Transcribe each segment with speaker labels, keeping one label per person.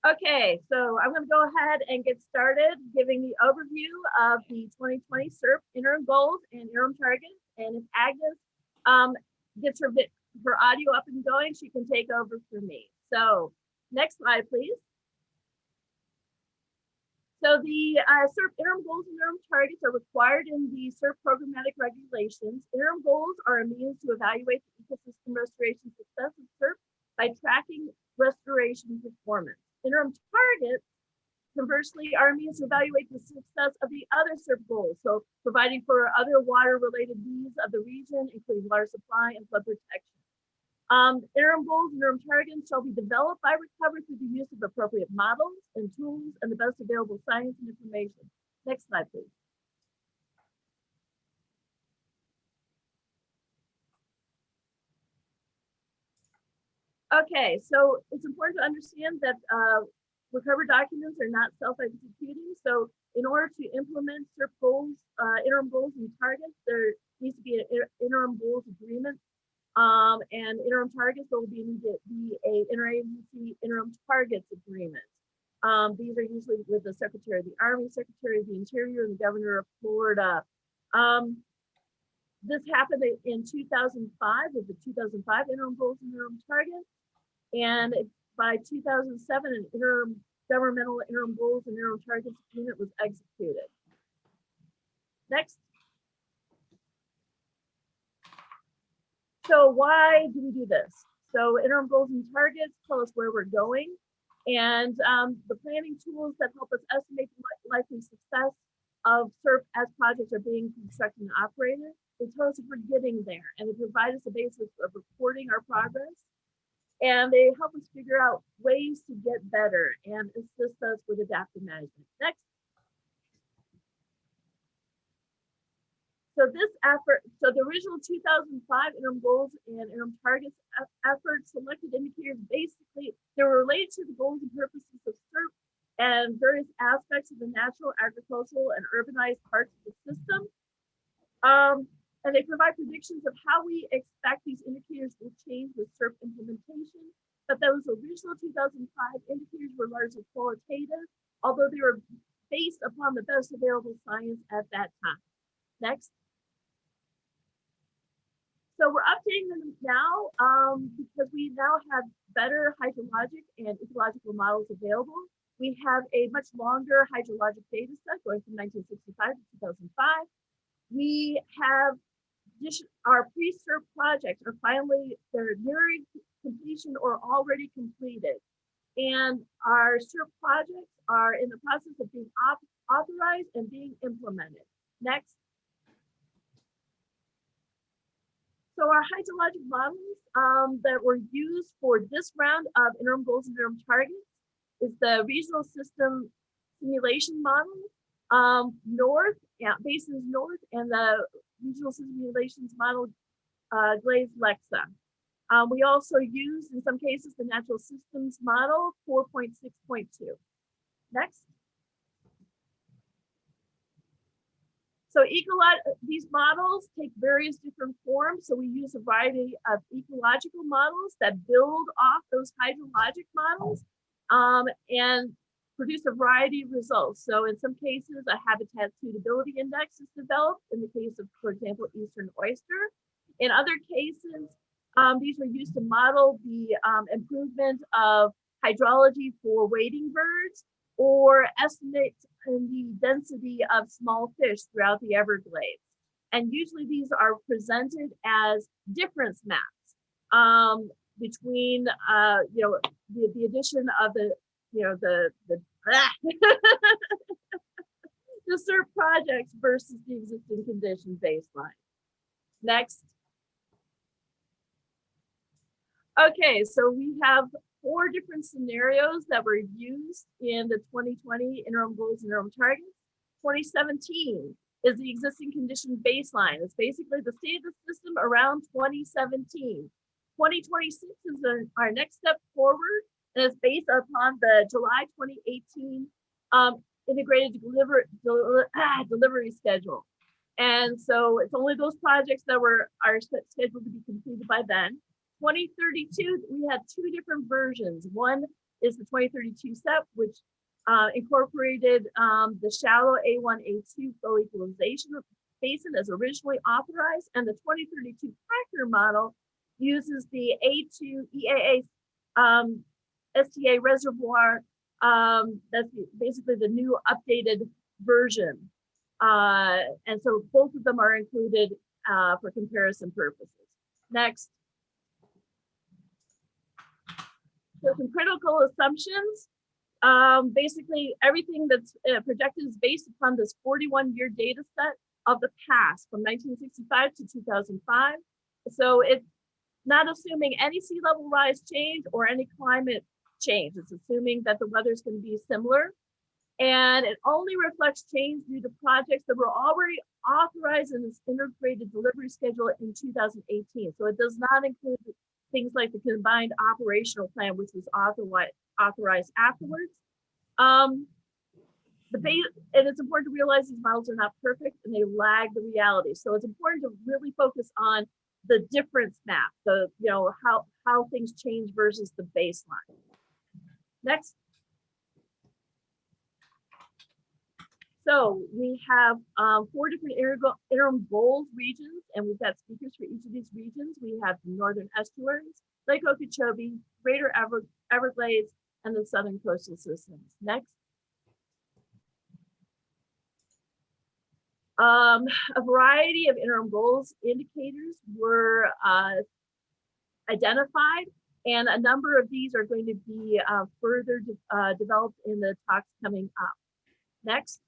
Speaker 1: Okay, so I'm going to go ahead and get started giving the overview of the 2020 CERP interim goals and interim targets. And if Agnes gets her audio up and going, she can take over for me. So next slide, please. So the CERP interim goals and interim targets are required in the CERP programmatic regulations. Interim goals are a means to evaluate the ecosystem restoration success of CERP by tracking restoration performance. Interim targets, conversely, are a means to evaluate the success of the other CERP goals, so providing for other water-related needs of the region, including water supply and flood protection. Interim goals and interim targets shall be developed by Recover through the use of appropriate models and tools and the best available science and information. Next slide, please. Okay, so it's important to understand that Recover documents are not self-executing. So in order to implement CERP goals, interim goals and targets, there needs to be an interim goals agreement. And interim targets, there will need to be a interagency interim targets agreement. These are usually with the Secretary of the Army, Secretary of the Interior, and the Governor of Florida. This happened in 2005 with the 2005 interim goals and interim targets. And by 2007, an governmental interim goals and interim targets agreement was executed. Next. So why do we do this? So interim goals and targets tell us where we're going, and the planning tools that help us estimate the likely success of CERP as projects are being constructed and operated. They tell us if we're getting there, and they provide us a basis of reporting our progress, and they help us figure out ways to get better and assist us with adaptive management. Next. So this effort, so the original 2005 interim goals and interim targets effort selected indicators, basically, they were related to the goals and purposes of CERP and various aspects of the natural, agricultural, and urbanized parts of the system. And they provide predictions of how we expect these indicators will change with CERP implementation. But those original 2005 indicators were largely qualitative, although they were based upon the best available science at that time. Next. So we're updating them now because we now have better hydrologic and ecological models available. We have a much longer hydrologic data set going from 1965 to 2005. We have our pre-CERP projects are finally, they're nearing completion or already completed. And our CERP projects are in the process of being authorized and being implemented. Next. So our hydrologic models that were used for this round of interim goals and interim targets is the regional system simulation model, basins north, and the regional system simulations model, Glaze-Lexa. We also use, in some cases, the natural systems model 4.6.2. Next. So these models take various different forms. So we use a variety of ecological models that build off those hydrologic models and produce a variety of results. So in some cases, a habitat suitability index is developed in the case of, for example, eastern oyster. In other cases, these were used to model the improvement of hydrology for wading birds or estimate the density of small fish throughout the Everglades. And usually these are presented as difference maps between, the addition of the CERP projects versus the existing condition baseline. Next. Okay, so we have 4 different scenarios that were used in the 2020 interim goals and interim targets. 2017 is the existing condition baseline. It's basically the state of the system around 2017. 2026 is our next step forward, and it's based upon the July 2018 integrated delivery schedule. And so it's only those projects that are scheduled to be completed by then. 2032, we had 2 different versions. One is the 2032 CERP, which incorporated the shallow A1, A2 flow equalization basin as originally authorized, and the 2032 Packer model uses the A2 EAA STA reservoir. That's basically the new updated version. And so both of them are included for comparison purposes. Next. So some critical assumptions. Basically, everything that's projected is based upon this 41-year data set of the past from 1965 to 2005. So it's not assuming any sea level rise change or any climate change. It's assuming that the weather is going to be similar. And it only reflects change due to projects that were already authorized in this integrated delivery schedule in 2018. So it does not include things like the combined operational plan, which was authorized afterwards. And it's important to realize these models are not perfect and they lag the reality. So it's important to really focus on the difference map, how things change versus the baseline. Next. So we have 4 different interim goals regions, and we've got speakers for each of these regions. We have the Northern Estuaries, Lake Okeechobee, Greater Everglades, and the Southern Coastal Systems. Next. A variety of interim goals indicators were identified, and a number of these are going to be further developed in the talks coming up. Next.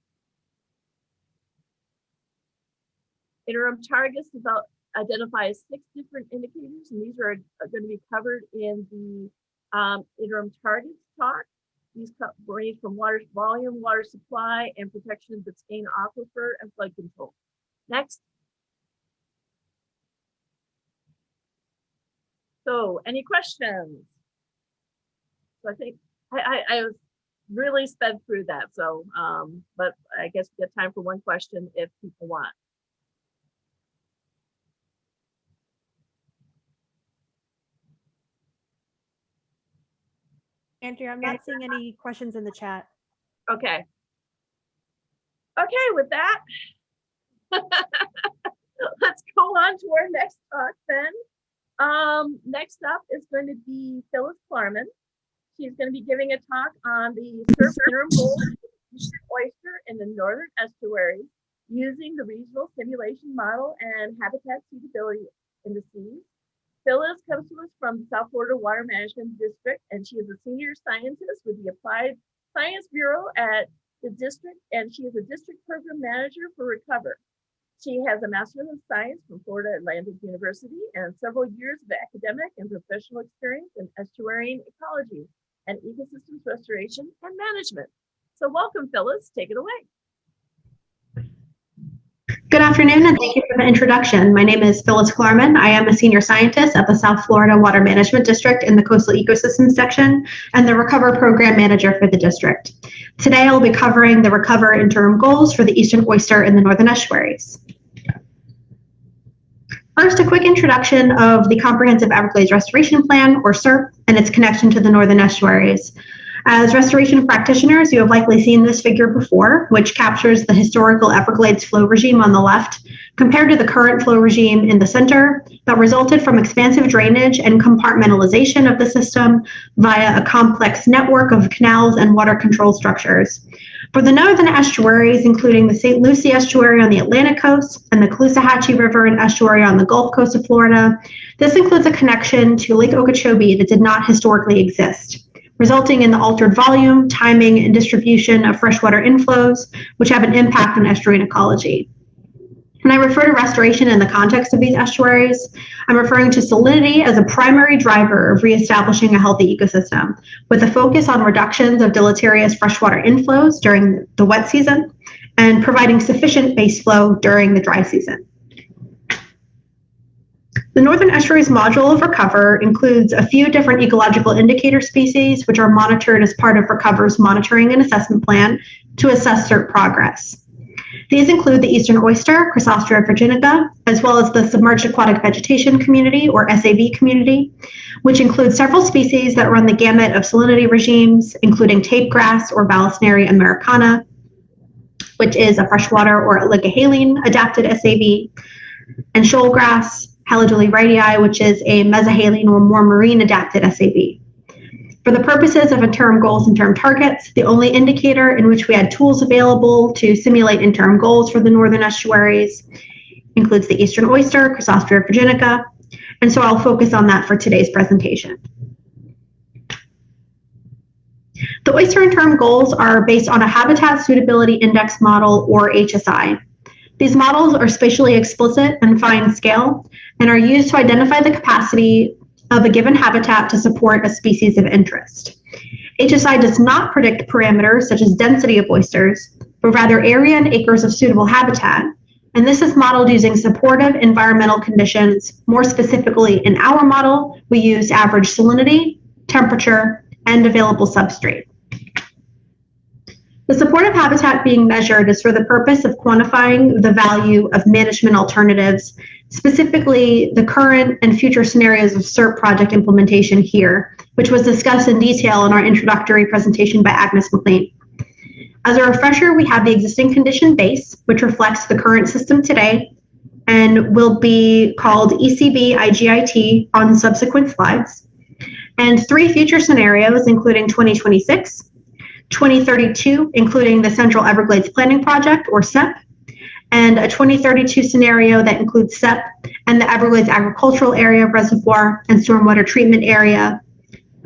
Speaker 1: Interim targets identify 6 different indicators, and these are going to be covered in the interim targets talk. These range from water volume, water supply, and protection of the Biscayne aquifer and flood control. Next. So, any questions? So I think I was really sped through that. So, but I guess we get time for one question if people want.
Speaker 2: Andrea, I'm not seeing any questions in the chat.
Speaker 1: Okay. Okay, with that, let's go on to our next talk then. Next up is going to be Phyllis Klarman. She's going to be giving a talk on the CERP interim goals for oyster in the Northern Estuaries using the regional simulation model and habitat suitability indices. Phyllis comes to us from the South Florida Water Management District, and she is a senior scientist with the Applied Science Bureau at the district, and she is a district program manager for Recover. She has a Master's in Science from Florida Atlantic University and several years of academic and professional experience in estuarine ecology and ecosystems restoration and management. So welcome, Phyllis. Take it away.
Speaker 3: Good afternoon, and thank you for the introduction. My name is Phyllis Klarman. I am a senior scientist at the South Florida Water Management District in the Coastal Ecosystems section and the Recover Program Manager for the district. Today, I'll be covering the Recover interim goals for the eastern oyster in the Northern Estuaries. First, a quick introduction of the Comprehensive Everglades Restoration Plan, or CERP, and its connection to the Northern Estuaries. As restoration practitioners, you have likely seen this figure before, which captures the historical Everglades flow regime on the left, compared to the current flow regime in the center that resulted from expansive drainage and compartmentalization of the system via a complex network of canals and water control structures. For the Northern Estuaries, including the St. Lucie Estuary on the Atlantic coast and the Caloosahatchee River and Estuary on the Gulf Coast of Florida, this includes a connection to Lake Okeechobee that did not historically exist, resulting in the altered volume, timing, and distribution of freshwater inflows, which have an impact on estuarine ecology. When I refer to restoration in the context of these estuaries, I'm referring to salinity as a primary driver of reestablishing a healthy ecosystem, with a focus on reductions of deleterious freshwater inflows during the wet season and providing sufficient base flow during the dry season. The Northern Estuaries module of Recover includes a few different ecological indicator species, which are monitored as part of Recover's monitoring and assessment plan to assess CERP progress. These include the eastern oyster, Chrysostera virginica, as well as the submerged aquatic vegetation community, or SAV community, which includes several species that run the gamut of salinity regimes, including tape grass or Balasneri americana, which is a freshwater or oligohaline adapted SAV, and shoal grass, Haliduli radii, which is a mesohaline or more marine adapted SAV. For the purposes of interim goals and term targets, the only indicator in which we had tools available to simulate interim goals for the northern estuaries includes the eastern oyster, Chrysostera virginica, and so I'll focus on that for today's presentation. The oyster interim goals are based on a Habitat Suitability Index model, or HSI. These models are spatially explicit and fine scale and are used to identify the capacity of a given habitat to support a species of interest. HSI does not predict parameters such as density of oysters, but rather area and acres of suitable habitat, and this is modeled using supportive environmental conditions. More specifically, in our model, we use average salinity, temperature, and available substrate. The supportive habitat being measured is for the purpose of quantifying the value of management alternatives, specifically the current and future scenarios of CERP project implementation here, which was discussed in detail in our introductory presentation by Agnes McLean. As a refresher, we have the existing condition base, which reflects the current system today and will be called ECB IGIT on subsequent slides, and 3 future scenarios, including 2026, 2032, including the Central Everglades Planning Project, or CEP, and a 2032 scenario that includes CEP and the Everglades Agricultural Area Reservoir and Stormwater Treatment Area,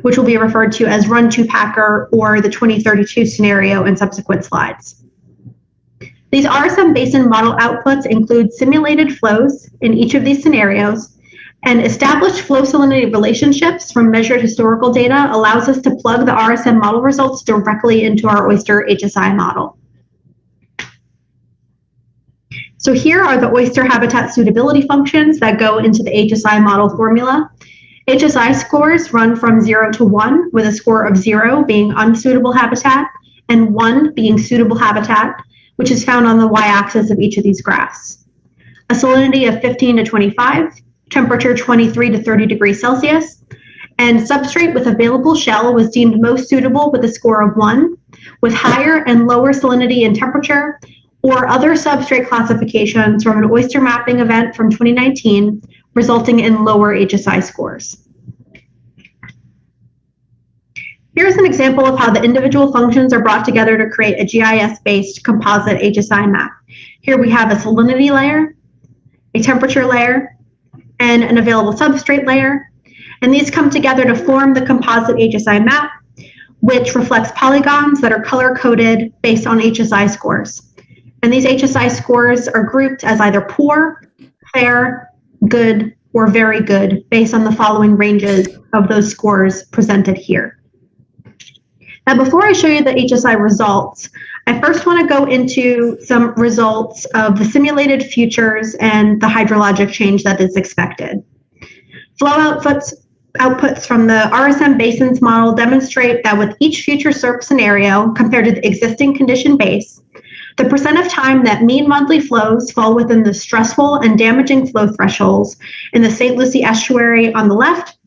Speaker 3: which will be referred to as Run to Packer, or the 2032 scenario in subsequent slides. These RSM basin model outputs include simulated flows in each of these scenarios, and established flow salinity relationships from measured historical data allows us to plug the RSM model results directly into our oyster HSI model. So here are the oyster habitat suitability functions that go into the HSI model formula. HSI scores run from 0 to 1, with a score of 0 being unsuitable habitat and 1 being suitable habitat, which is found on the y-axis of each of these graphs. A salinity of 15 to 25, temperature 23 to 30 degrees Celsius, and substrate with available shell was deemed most suitable with a score of 1, with higher and lower salinity and temperature, or other substrate classifications from an oyster mapping event from 2019, resulting in lower HSI scores. Here's an example of how the individual functions are brought together to create a GIS-based composite HSI map. Here we have a salinity layer, a temperature layer, and an available substrate layer, and these come together to form the composite HSI map, which reflects polygons that are color-coded based on HSI scores. And these HSI scores are grouped as either poor, fair, good, or very good, based on the following ranges of those scores presented here. Now, before I show you the HSI results, I first want to go into some results of the simulated futures and the hydrologic change that is expected. Flow outputs from the RSM basins model demonstrate that with each future CERP scenario compared to the existing condition base, the percent of time that mean monthly flows fall within the stressful and damaging flow thresholds in the St. Lucie estuary on the left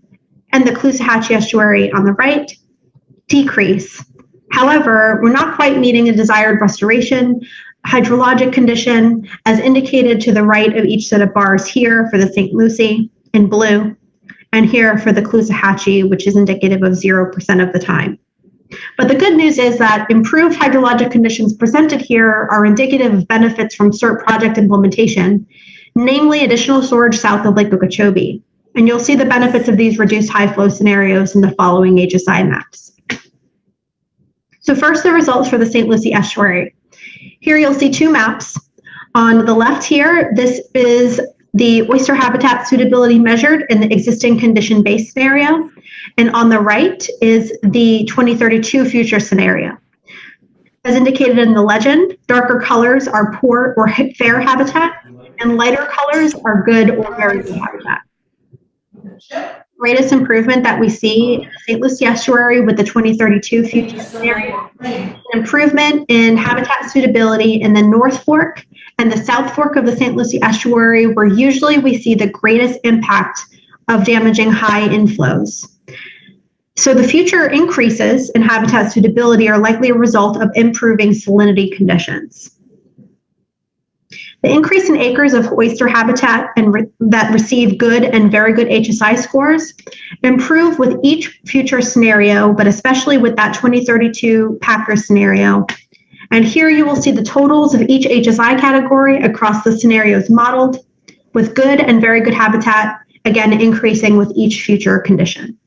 Speaker 3: and the Caloosahatchee estuary on the right decrease. However, we're not quite meeting a desired restoration hydrologic condition as indicated to the right of each set of bars here for the St. Lucie in blue, and here for the Caloosahatchee, which is indicative of 0% of the time. But the good news is that improved hydrologic conditions presented here are indicative of benefits from CERP project implementation, namely additional storage south of Lake Okeechobee. And you'll see the benefits of these reduced high flow scenarios in the following HSI maps. So first, the results for the St. Lucie estuary. Here you'll see 2 maps. On the left here, this is the oyster habitat suitability measured in the existing condition base scenario. And on the right is the 2032 future scenario. As indicated in the legend, darker colors are poor or fair habitat, and lighter colors are good or very good habitat. Greatest improvement that we see in the St. Lucie estuary with the 2032 future scenario, an improvement in habitat suitability in the North Fork and the South Fork of the St. Lucie Estuary, where usually we see the greatest impact of damaging high inflows. So the future increases in habitat suitability are likely a result of improving salinity conditions. The increase in acres of oyster habitat that receive good and very good HSI scores improve with each future scenario, but especially with that 2032 Packer scenario. And here you will see the totals of each HSI category across the scenarios modeled, with good and very good habitat, again, increasing with each future condition.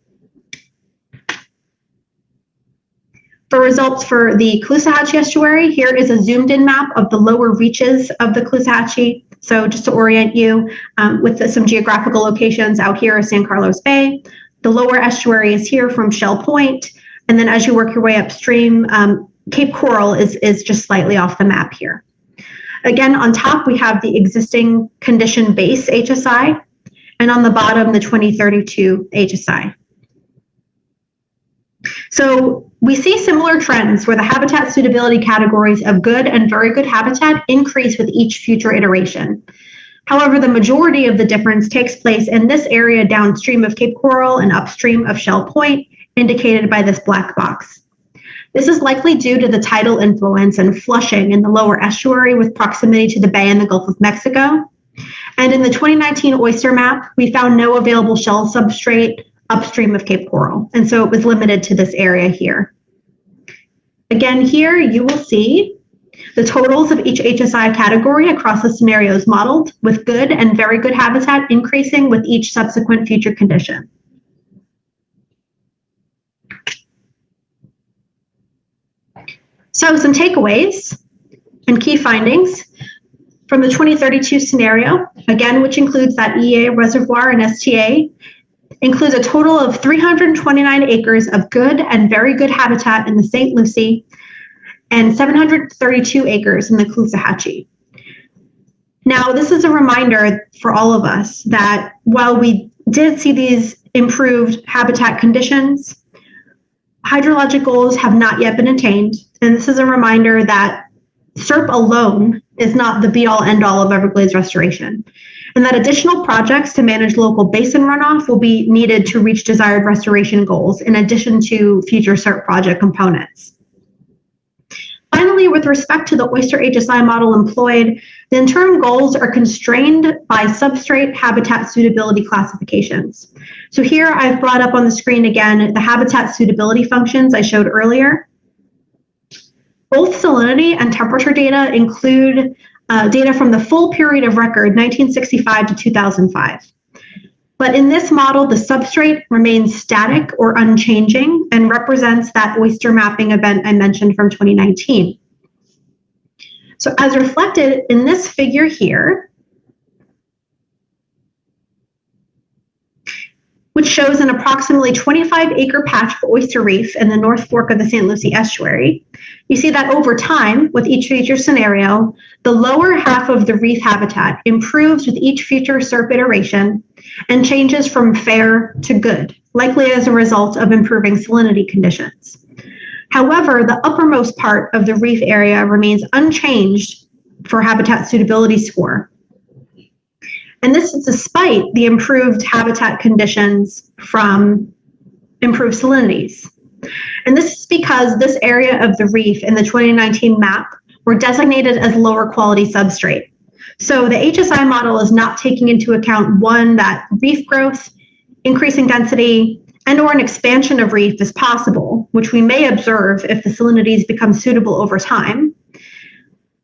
Speaker 3: For results for the Caloosahatchee Estuary, here is a zoomed in map of the lower reaches of the Caloosahatchee. So just to orient you with some geographical locations, out here is San Carlos Bay. The lower estuary is here from Shell Point. And then as you work your way upstream, Cape Coral is just slightly off the map here. Again, on top, we have the existing condition base HSI, and on the bottom, the 2032 HSI. So we see similar trends where the habitat suitability categories of good and very good habitat increase with each future iteration. However, the majority of the difference takes place in this area downstream of Cape Coral and upstream of Shell Point, indicated by this black box. This is likely due to the tidal influence and flushing in the lower estuary with proximity to the bay and the Gulf of Mexico. And in the 2019 oyster map, we found no available shell substrate upstream of Cape Coral, and so it was limited to this area here. Again, here you will see the totals of each HSI category across the scenarios modeled, with good and very good habitat increasing with each subsequent future condition. So some takeaways and key findings from the 2032 scenario, again, which includes that EA reservoir and STA, includes a total of 329 acres of good and very good habitat in the St. Lucie and 732 acres in the Caloosahatchee. Now, this is a reminder for all of us that while we did see these improved habitat conditions, hydrologic goals have not yet been attained. And this is a reminder that CERP alone is not the be-all end-all of Everglades restoration, and that additional projects to manage local basin runoff will be needed to reach desired restoration goals in addition to future CERP project components. Finally, with respect to the oyster HSI model employed, the interim goals are constrained by substrate habitat suitability classifications. So here I've brought up on the screen again the habitat suitability functions I showed earlier. Both salinity and temperature data include data from the full period of record, 1965 to 2005. But in this model, the substrate remains static or unchanging and represents that oyster mapping event I mentioned from 2019. So as reflected in this figure here, which shows an approximately 25-acre patch of oyster reef in the North Fork of the St. Lucie Estuary, you see that over time, with each future scenario, the lower half of the reef habitat improves with each future CERP iteration and changes from fair to good, likely as a result of improving salinity conditions. However, the uppermost part of the reef area remains unchanged for habitat suitability score. And this is despite the improved habitat conditions from improved salinities. And this is because this area of the reef in the 2019 map were designated as lower quality substrate. So the HSI model is not taking into account, one, that reef growth, increasing density, and or an expansion of reef is possible, which we may observe if the salinities become suitable over time,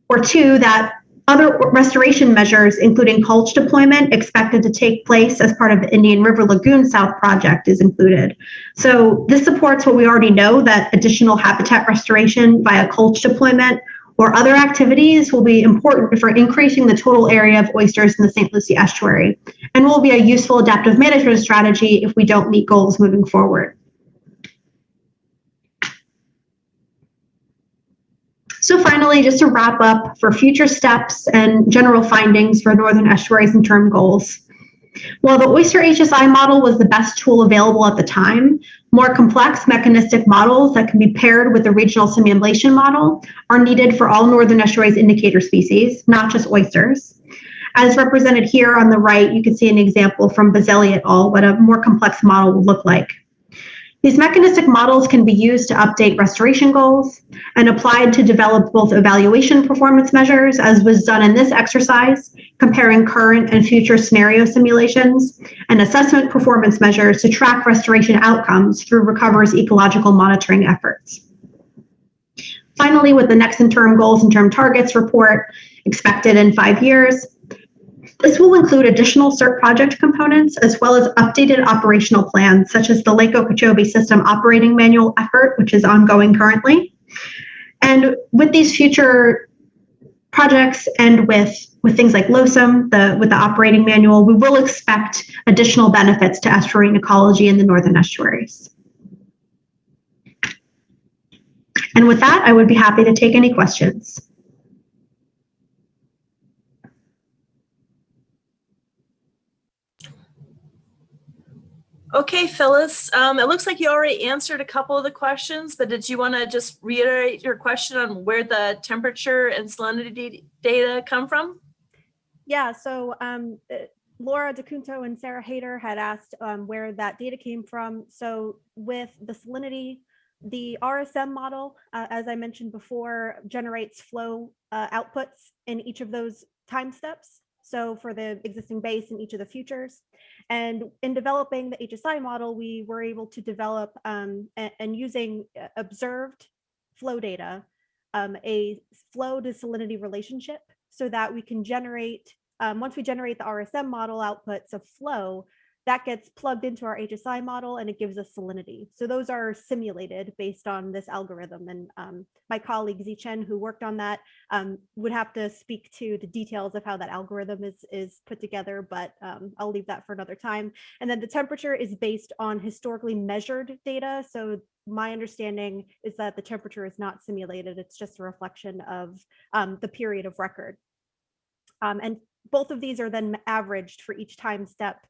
Speaker 3: or two, that other restoration measures, including mulch deployment, expected to take place as part of the Indian River Lagoon South project is included. So this supports what we already know, that additional habitat restoration via mulch deployment or other activities will be important for increasing the total area of oysters in the St. Lucie Estuary, and will be a useful adaptive management strategy if we don't meet goals moving forward. So finally, just to wrap up for future steps and general findings for Northern Estuaries interim goals, While the Oyster HSI model was the best tool available at the time, more complex mechanistic models that can be paired with the regional simulation model are needed for all Northern Estuaries indicator species, not just oysters. As represented here on the right, you can see an example from Bazzelli et al. What a more complex model would look like. These mechanistic models can be used to update restoration goals and applied to develop both evaluation performance measures, as was done in this exercise, comparing current and future scenario simulations, and assessment performance measures to track restoration outcomes through Recover's ecological monitoring efforts. Finally, with the next interim goals and term targets report expected in 5 years, this will include additional CERP project components as well as updated operational plans, such as the Lake Okeechobee System Operating Manual effort, which is ongoing currently. And with these future projects and with things like LOSM, with the operating manual, we will expect additional benefits to estuarine ecology in the Northern Estuaries. And with that, I would be happy to take any questions.
Speaker 4: Okay, Phyllis, it looks like you already answered a couple of the questions, but did you want to just reiterate your question on where the temperature and salinity data come from?
Speaker 2: Yeah, so Laura DeCunto and Sarah Hayter had asked where that data came from. So with the salinity, the RSM model, as I mentioned before, generates flow outputs in each of those time steps. So for the existing base and each of the futures. And in developing the HSI model, we were able to develop and using observed flow data, a flow to salinity relationship so that we can generate, once we generate the RSM model outputs of flow, that gets plugged into our HSI model and it gives us salinity. So those are simulated based on this algorithm. And my colleague Zichen, who worked on that, would have to speak to the details of how that algorithm is put together, but I'll leave that for another time. And then the temperature is based on historically measured data. So my understanding is that the temperature is not simulated. It's just a reflection of the period of record. And both of these are then averaged for each time step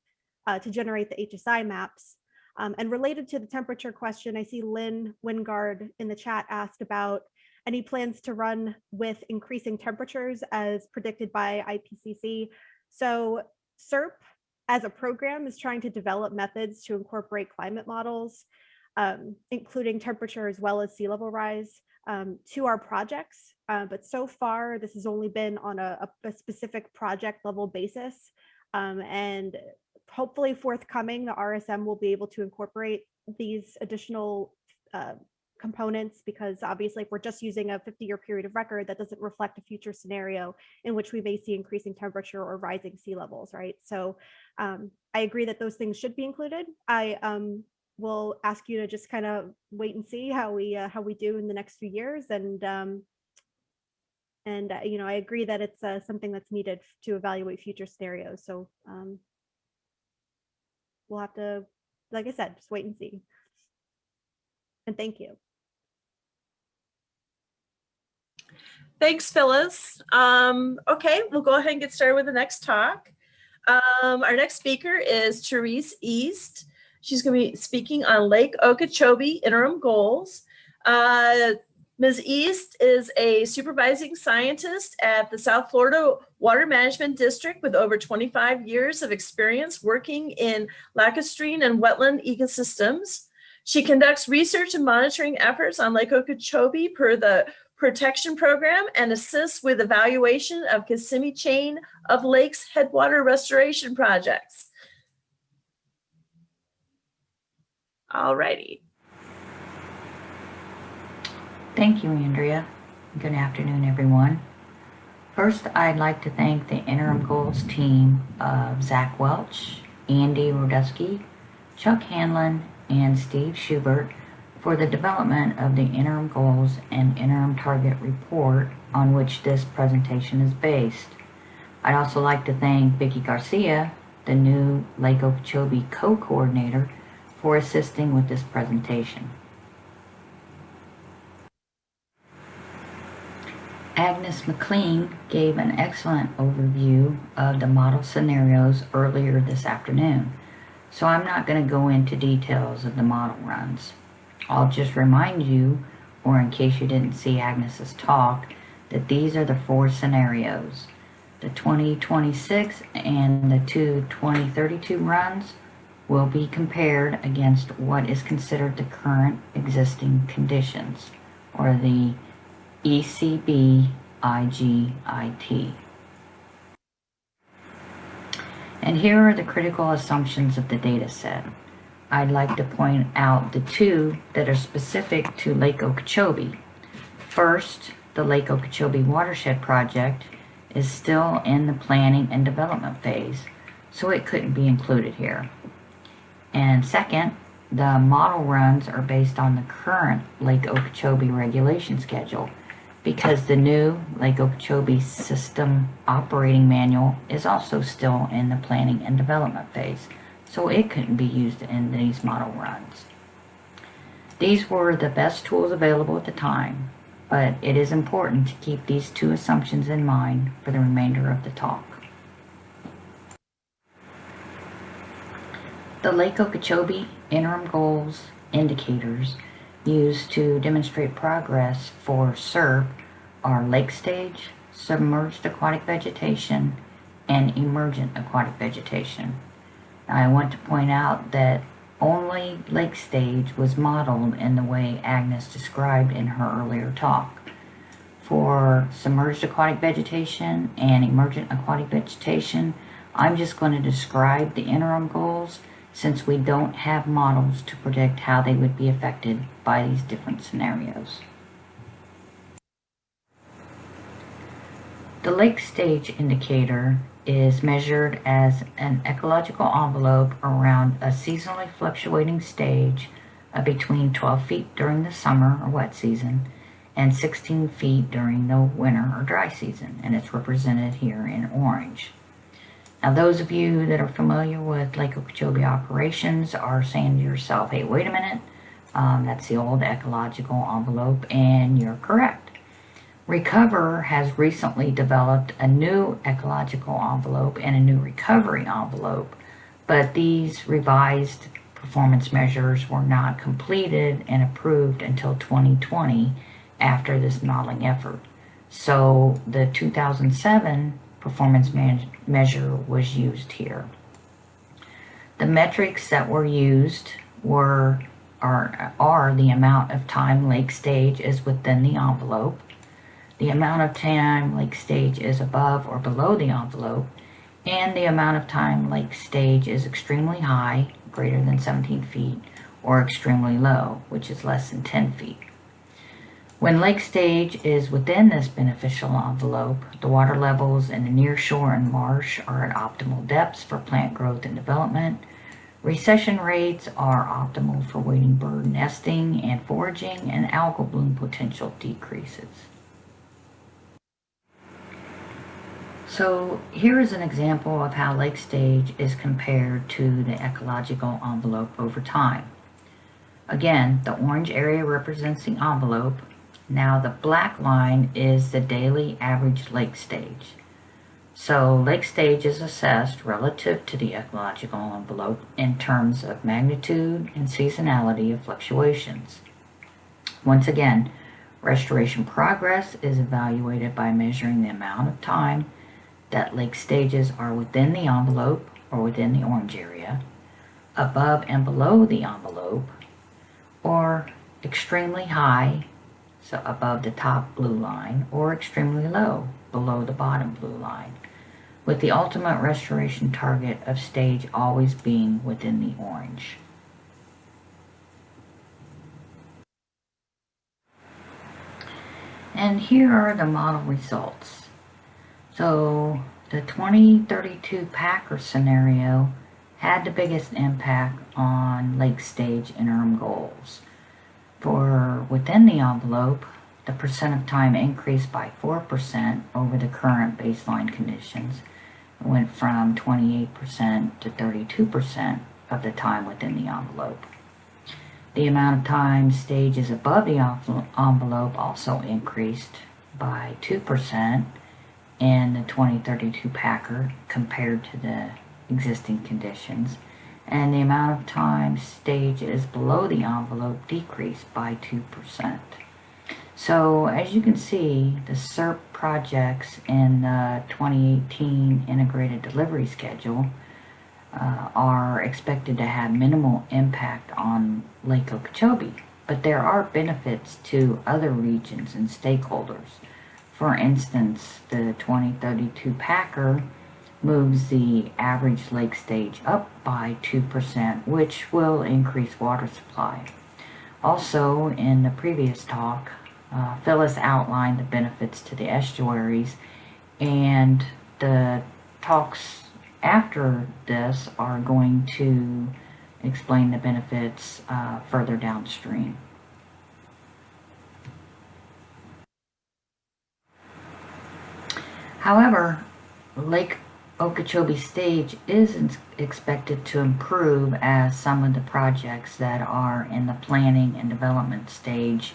Speaker 2: to generate the HSI maps. And related to the temperature question, I see Lynn Wingard in the chat asked about any plans to run with increasing temperatures as predicted by IPCC. So CERP as a program is trying to develop methods to incorporate climate models, including temperature as well as sea level rise to our projects. But so far, this has only been on a specific project level basis. And hopefully forthcoming, the RSM will be able to incorporate these additional components, because obviously if we're just using a 50-year period of record, that doesn't reflect a future scenario in which we may see increasing temperature or rising sea levels, right? So I agree that those things should be included. I will ask you to just kind of wait and see how we do in the next few years. And you know, I agree that it's something that's needed to evaluate future scenarios. So we'll have to, like I said, just wait and see. And thank you.
Speaker 4: Thanks, Phyllis. Okay, we'll go ahead and get started with the next talk. Our next speaker is Therese East. She's going to be speaking on Lake Okeechobee interim goals. Ms. East is a supervising scientist at the South Florida Water Management District with over 25 years of experience working in lacustrine and wetland ecosystems. She conducts research and monitoring efforts on Lake Okeechobee per the Protection Program and assists with evaluation of Kissimmee chain of lakes headwater restoration projects. All righty.
Speaker 5: Thank you, Andrea. Good afternoon, everyone. First, I'd like to thank the Interim Goals team of Zach Welch, Andy Rodusky, Chuck Hanlon, and Steve Schubert for the development of the Interim Goals and Interim Target Report on which this presentation is based. I'd also like to thank Vicki Garcia, the new Lake Okeechobee co-coordinator, for assisting with this presentation. Agnes McLean gave an excellent overview of the model scenarios earlier this afternoon, so I'm not going to go into details of the model runs. I'll just remind you, or in case you didn't see Agnes's talk, that these are the 4 scenarios. The 2026 and the 2032 runs will be compared against what is considered the current existing conditions, or the ECB IGIT. And here are the critical assumptions of the data set. I'd like to point out the 2 that are specific to Lake Okeechobee. First, the Lake Okeechobee Watershed Project is still in the planning and development phase, so it couldn't be included here. And second, the model runs are based on the current Lake Okeechobee regulation schedule, because the new Lake Okeechobee System Operating Manual is also still in the planning and development phase, so it couldn't be used in these model runs. These were the best tools available at the time, but it is important to keep these 2 assumptions in mind for the remainder of the talk. The Lake Okeechobee interim goals indicators used to demonstrate progress for CERP are lake stage, submerged aquatic vegetation, and emergent aquatic vegetation. Now, I want to point out that only lake stage was modeled in the way Agnes described in her earlier talk. For submerged aquatic vegetation and emergent aquatic vegetation, I'm just going to describe the interim goals, since we don't have models to predict how they would be affected by these different scenarios. The lake stage indicator is measured as an ecological envelope around a seasonally fluctuating stage of between 12 feet during the summer or wet season and 16 feet during the winter or dry season, and it's represented here in orange. Now, those of you that are familiar with Lake Okeechobee operations are saying to yourself, hey, wait a minute, that's the old ecological envelope, and you're correct. Recover has recently developed a new ecological envelope and a new recovery envelope, but these revised performance measures were not completed and approved until 2020 after this modeling effort. So the 2007 performance measure was used here. The metrics that were used are the amount of time lake stage is within the envelope, the amount of time lake stage is above or below the envelope, and the amount of time lake stage is extremely high, greater than 17 feet, or extremely low, which is less than 10 feet. When lake stage is within this beneficial envelope, the water levels in the near shore and marsh are at optimal depths for plant growth and development. Recession rates are optimal for wading bird nesting and foraging, and algal bloom potential decreases. So here is an example of how lake stage is compared to the ecological envelope over time. Again, the orange area represents the envelope. Now the black line is the daily average lake stage. So lake stage is assessed relative to the ecological envelope in terms of magnitude and seasonality of fluctuations. Once again, restoration progress is evaluated by measuring the amount of time that lake stages are within the envelope or within the orange area, above and below the envelope, or extremely high, so above the top blue line, or extremely low, below the bottom blue line, with the ultimate restoration target of stage always being within the orange. And here are the model results. So the 2032 Packer scenario had the biggest impact on lake stage interim goals. For within the envelope, the percent of time increased by 4% over the current baseline conditions. It went from 28% to 32% of the time within the envelope. The amount of time stages above the envelope also increased by 2% in the 2032 Packer compared to the existing conditions, and the amount of time stage is below the envelope decreased by 2%. So as you can see, the CERP projects in the 2018 integrated delivery schedule are expected to have minimal impact on Lake Okeechobee, but there are benefits to other regions and stakeholders. For instance, the 2032 Packer moves the average lake stage up by 2%, which will increase water supply. Also, in the previous talk, Phyllis outlined the benefits to the estuaries, and the talks after this are going to explain the benefits further downstream. However, Lake Okeechobee stage is expected to improve as some of the projects that are in the planning and development stage,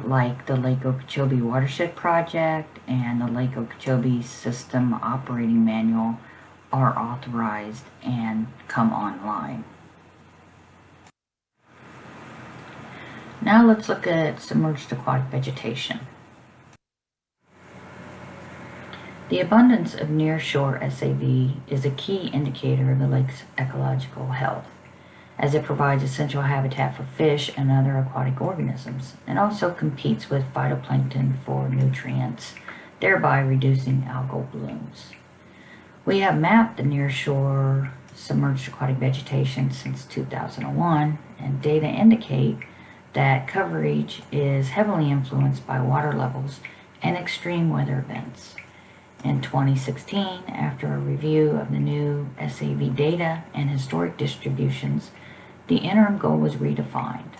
Speaker 5: like the Lake Okeechobee Watershed Project and the Lake Okeechobee System Operating Manual, are authorized and come online. Now let's look at submerged aquatic vegetation. The abundance of nearshore SAV is a key indicator of the lake's ecological health, as it provides essential habitat for fish and other aquatic organisms, and also competes with phytoplankton for nutrients, thereby reducing algal blooms. We have mapped the nearshore submerged aquatic vegetation since 2001, and data indicate that coverage is heavily influenced by water levels and extreme weather events. In 2016, after a review of the new SAV data and historic distributions, the interim goal was redefined.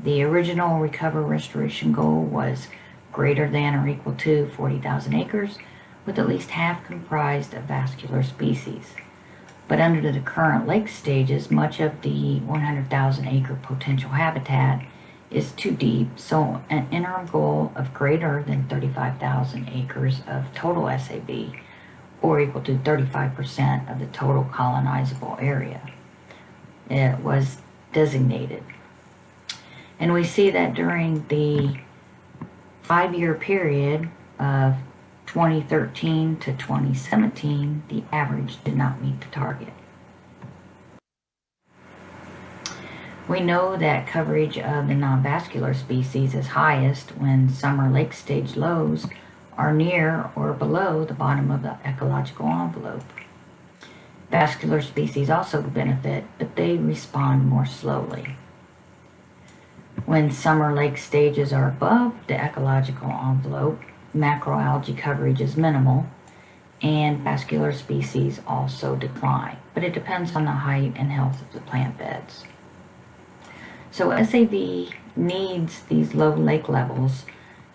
Speaker 5: The original recover restoration goal was greater than or equal to 40,000 acres, with at least half comprised of vascular species. But under the current lake stages, much of the 100,000 acre potential habitat is too deep, so an interim goal of greater than 35,000 acres of total SAB, or equal to 35% of the total colonizable area, it was designated. And we see that during the 5-year period of 2013 to 2017, the average did not meet the target. We know that coverage of the non-vascular species is highest when summer lake stage lows are near or below the bottom of the ecological envelope. Vascular species also benefit, but they respond more slowly. When summer lake stages are above the ecological envelope, macroalgae coverage is minimal, and vascular species also decline, but it depends on the height and health of the plant beds. So SAV needs these low lake levels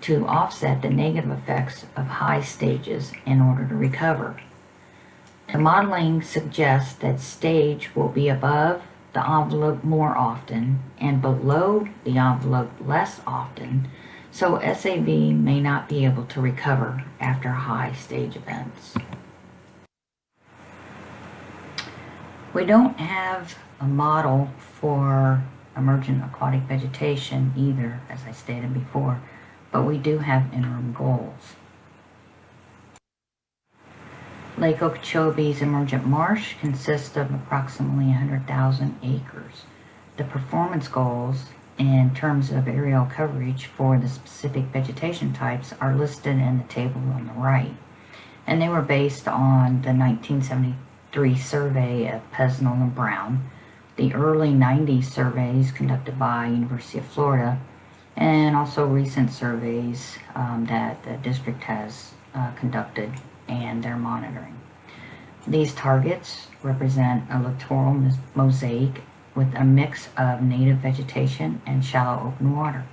Speaker 5: to offset the negative effects of high stages in order to recover. The modeling suggests that stage will be above the envelope more often and below the envelope less often, so SAV may not be able to recover after high stage events. We don't have a model for emergent aquatic vegetation either, as I stated before, but we do have interim goals. Lake Okeechobee's emergent marsh consists of approximately 100,000 acres. The performance goals in terms of aerial coverage for the specific vegetation types are listed in the table on the right, and they were based on the 1973 survey of Pesnell and Brown, the early 90s surveys conducted by University of Florida, and also recent surveys that the district has conducted and they're monitoring. These targets represent a littoral mosaic with a mix of native vegetation and shallow open water.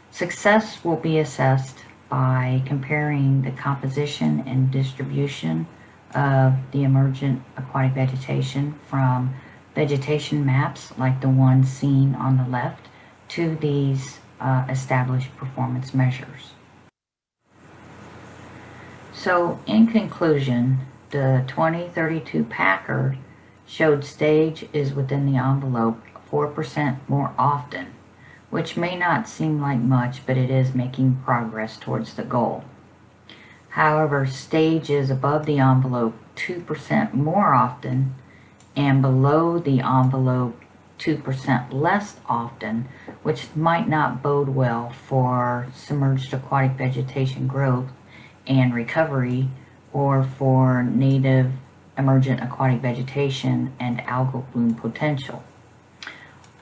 Speaker 5: Success will be assessed by comparing the composition and distribution of the emergent aquatic vegetation from vegetation maps like the one seen on the left to these established performance measures. So in conclusion, the 2032 Packer showed stage is within the envelope 4% more often, which may not seem like much, but it is making progress towards the goal. However, stage is above the envelope 2% more often and below the envelope 2% less often, which might not bode well for submerged aquatic vegetation growth and recovery, or for native emergent aquatic vegetation and algal bloom potential.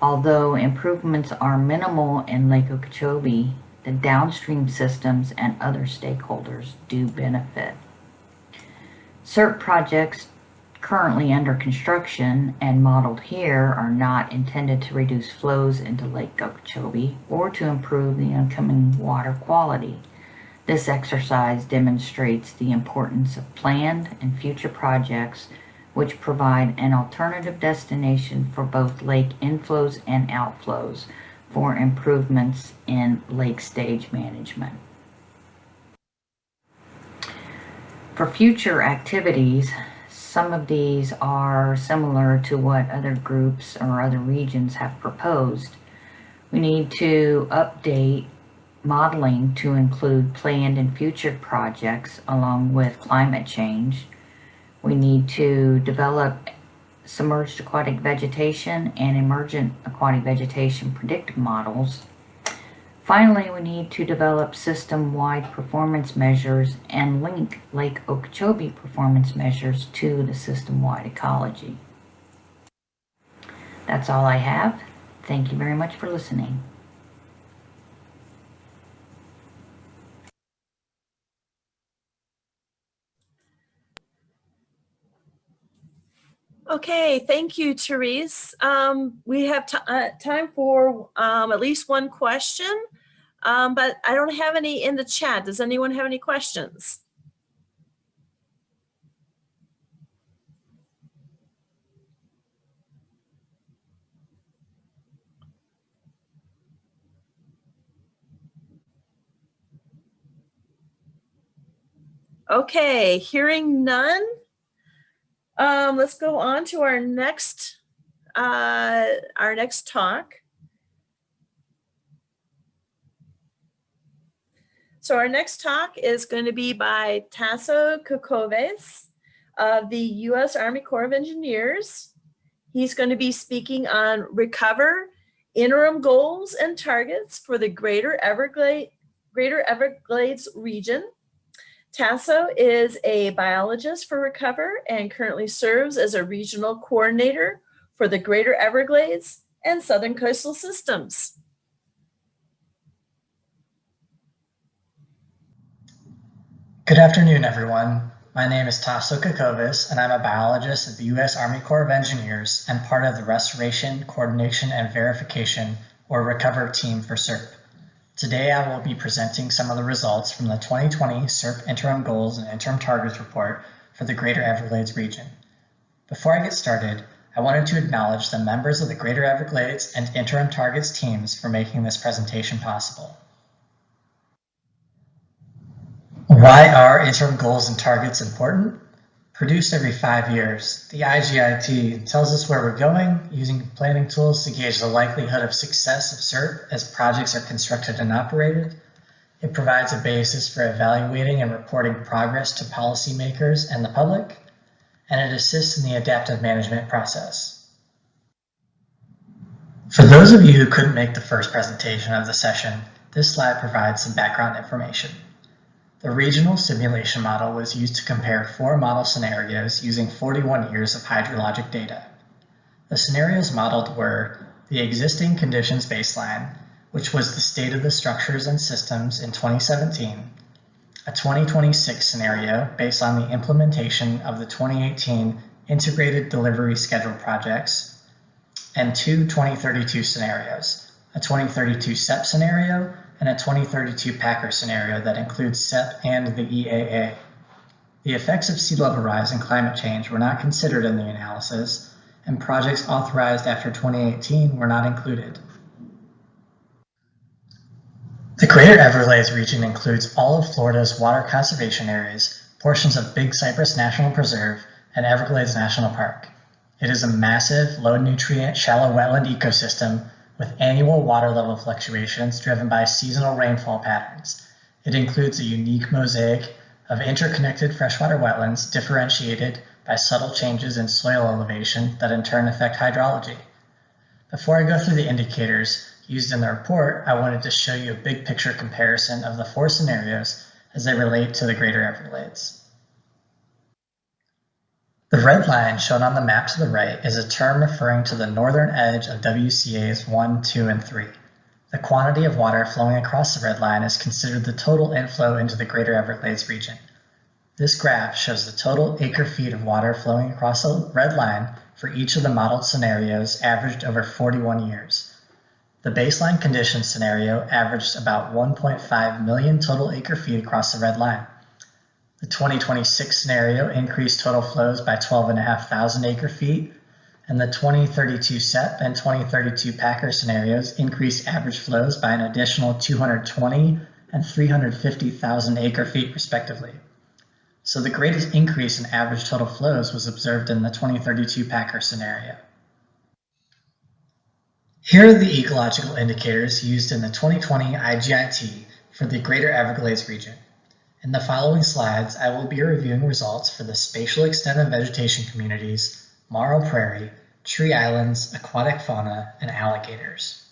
Speaker 5: Although improvements are minimal in Lake Okeechobee, the downstream systems and other stakeholders do benefit. CERP projects currently under construction and modeled here are not intended to reduce flows into Lake Okeechobee or to improve the incoming water quality. This exercise demonstrates the importance of planned and future projects which provide an alternative destination for both lake inflows and outflows for improvements in lake stage management. For future activities, some of these are similar to what other groups or other regions have proposed. We need to update modeling to include planned and future projects along with climate change. We need to develop submerged aquatic vegetation and emergent aquatic vegetation predictive models. Finally, we need to develop system-wide performance measures and link Lake Okeechobee performance measures to the system-wide ecology. That's all I have. Thank you very much for listening.
Speaker 4: Okay, thank you, Therese. We have time for at least one question, but I don't have any in the chat. Does anyone have any questions? Okay, hearing none. Let's go on to our next talk. So our next talk is going to be by Tasso Kokoves of the U.S. Army Corps of Engineers. He's going to be speaking on Recover, Interim Goals and Targets for the Greater Everglades region. Tasso is a biologist for Recover and currently serves as a regional coordinator for the Greater Everglades and Southern Coastal Systems.
Speaker 6: Good afternoon, everyone. My name is Tasso Kokoves, and I'm a biologist at the U.S. Army Corps of Engineers and part of the Restoration, Coordination, and Verification, or Recover team for CERP. Today, I will be presenting some of the results from the 2020 CERP Interim Goals and Interim Targets Report for the Greater Everglades region. Before I get started, I wanted to acknowledge the members of the Greater Everglades and Interim Targets teams for making this presentation possible. Why are interim goals and targets important? Produced every 5 years, the IGIT tells us where we're going, using planning tools to gauge the likelihood of success of CERP as projects are constructed and operated. It provides a basis for evaluating and reporting progress to policymakers and the public, and it assists in the adaptive management process. For those of you who couldn't make the first presentation of the session, this slide provides some background information. The regional simulation model was used to compare 4 model scenarios using 41 years of hydrologic data. The scenarios modeled were the existing conditions baseline, which was the state of the structures and systems in 2017, a 2026 scenario based on the implementation of the 2018 Integrated Delivery Schedule projects, and 2 2032 scenarios, a 2032 CEP scenario and a 2032 Packer scenario that includes CEP and the EAA. The effects of sea level rise and climate change were not considered in the analysis, and projects authorized after 2018 were not included. The Greater Everglades region includes all of Florida's water conservation areas, portions of Big Cypress National Preserve, and Everglades National Park. It is a massive, low-nutrient, shallow wetland ecosystem with annual water level fluctuations driven by seasonal rainfall patterns. It includes a unique mosaic of interconnected freshwater wetlands differentiated by subtle changes in soil elevation that in turn affect hydrology. Before I go through the indicators used in the report, I wanted to show you a big picture comparison of the 4 scenarios as they relate to the Greater Everglades. The red line shown on the map to the right is a term referring to the northern edge of WCAs 1, 2, and 3. The quantity of water flowing across the red line is considered the total inflow into the Greater Everglades region. This graph shows the total acre-feet of water flowing across the red line for each of the modeled scenarios averaged over 41 years. The baseline condition scenario averaged about 1.5 million total acre-feet across the red line. The 2026 scenario increased total flows by 12,500 acre-feet, and the 2032 CEP and 2032 Packer scenarios increased average flows by an additional 220 and 350,000 acre-feet respectively. So the greatest increase in average total flows was observed in the 2032 Packer scenario. Here are the ecological indicators used in the 2020 IGIT for the Greater Everglades region. In the following slides, I will be reviewing results for the spatial extent of vegetation communities, marl prairie, tree islands, aquatic fauna, and alligators.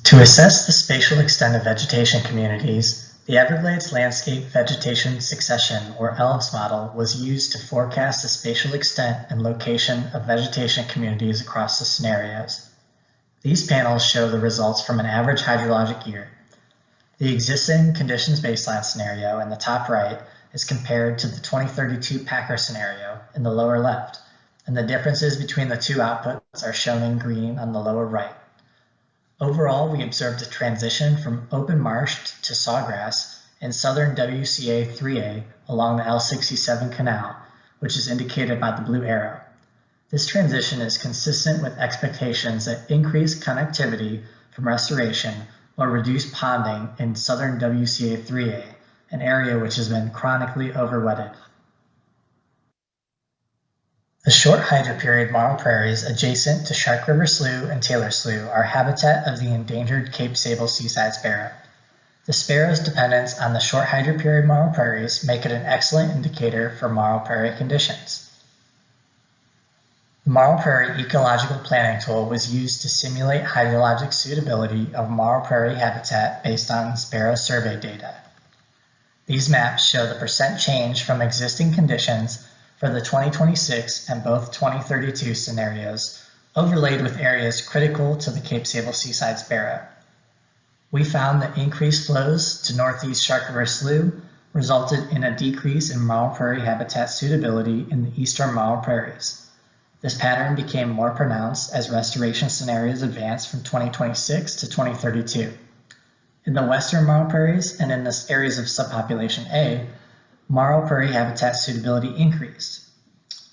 Speaker 6: To assess the spatial extent of vegetation communities, the Everglades Landscape Vegetation Succession, or ELVS model, was used to forecast the spatial extent and location of vegetation communities across the scenarios. These panels show the results from an average hydrologic year. The existing conditions baseline scenario in the top right is compared to the 2032 Packer scenario in the lower left, and the differences between the two outputs are shown in green on the lower right. Overall, we observed a transition from open marsh to sawgrass in southern WCA 3A along the L67 canal, which is indicated by the blue arrow. This transition is consistent with expectations that increased connectivity from restoration will reduce ponding in southern WCA 3A, an area which has been chronically overwetted. The short hydroperiod marl prairies adjacent to Shark River Slough and Taylor Slough are habitat of the endangered Cape Sable seaside sparrow. The sparrow's dependence on the short hydroperiod marl prairies make it an excellent indicator for marl prairie conditions. The Marl Prairie Ecological Planning Tool was used to simulate hydrologic suitability of marl prairie habitat based on sparrow survey data. These maps show the percent change from existing conditions for the 2026 and both 2032 scenarios, overlaid with areas critical to the Cape Sable seaside sparrow. We found that increased flows to northeast Shark River Slough resulted in a decrease in marl prairie habitat suitability in the eastern marl prairies. This pattern became more pronounced as restoration scenarios advanced from 2026 to 2032. In the western marl prairies and in the areas of subpopulation A, marl prairie habitat suitability increased.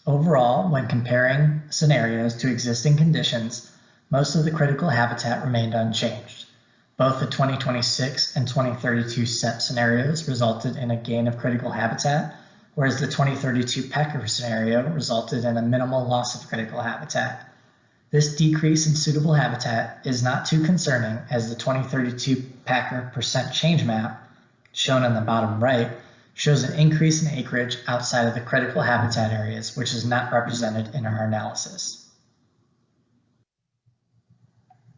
Speaker 6: Overall, when comparing scenarios to existing conditions, most of the critical habitat remained unchanged. Both the 2026 and 2032 CEP scenarios resulted in a gain of critical habitat, whereas the 2032 Packer scenario resulted in a minimal loss of critical habitat. This decrease in suitable habitat is not too concerning, as the 2032 Packer percent change map, shown on the bottom right, shows an increase in acreage outside of the critical habitat areas, which is not represented in our analysis.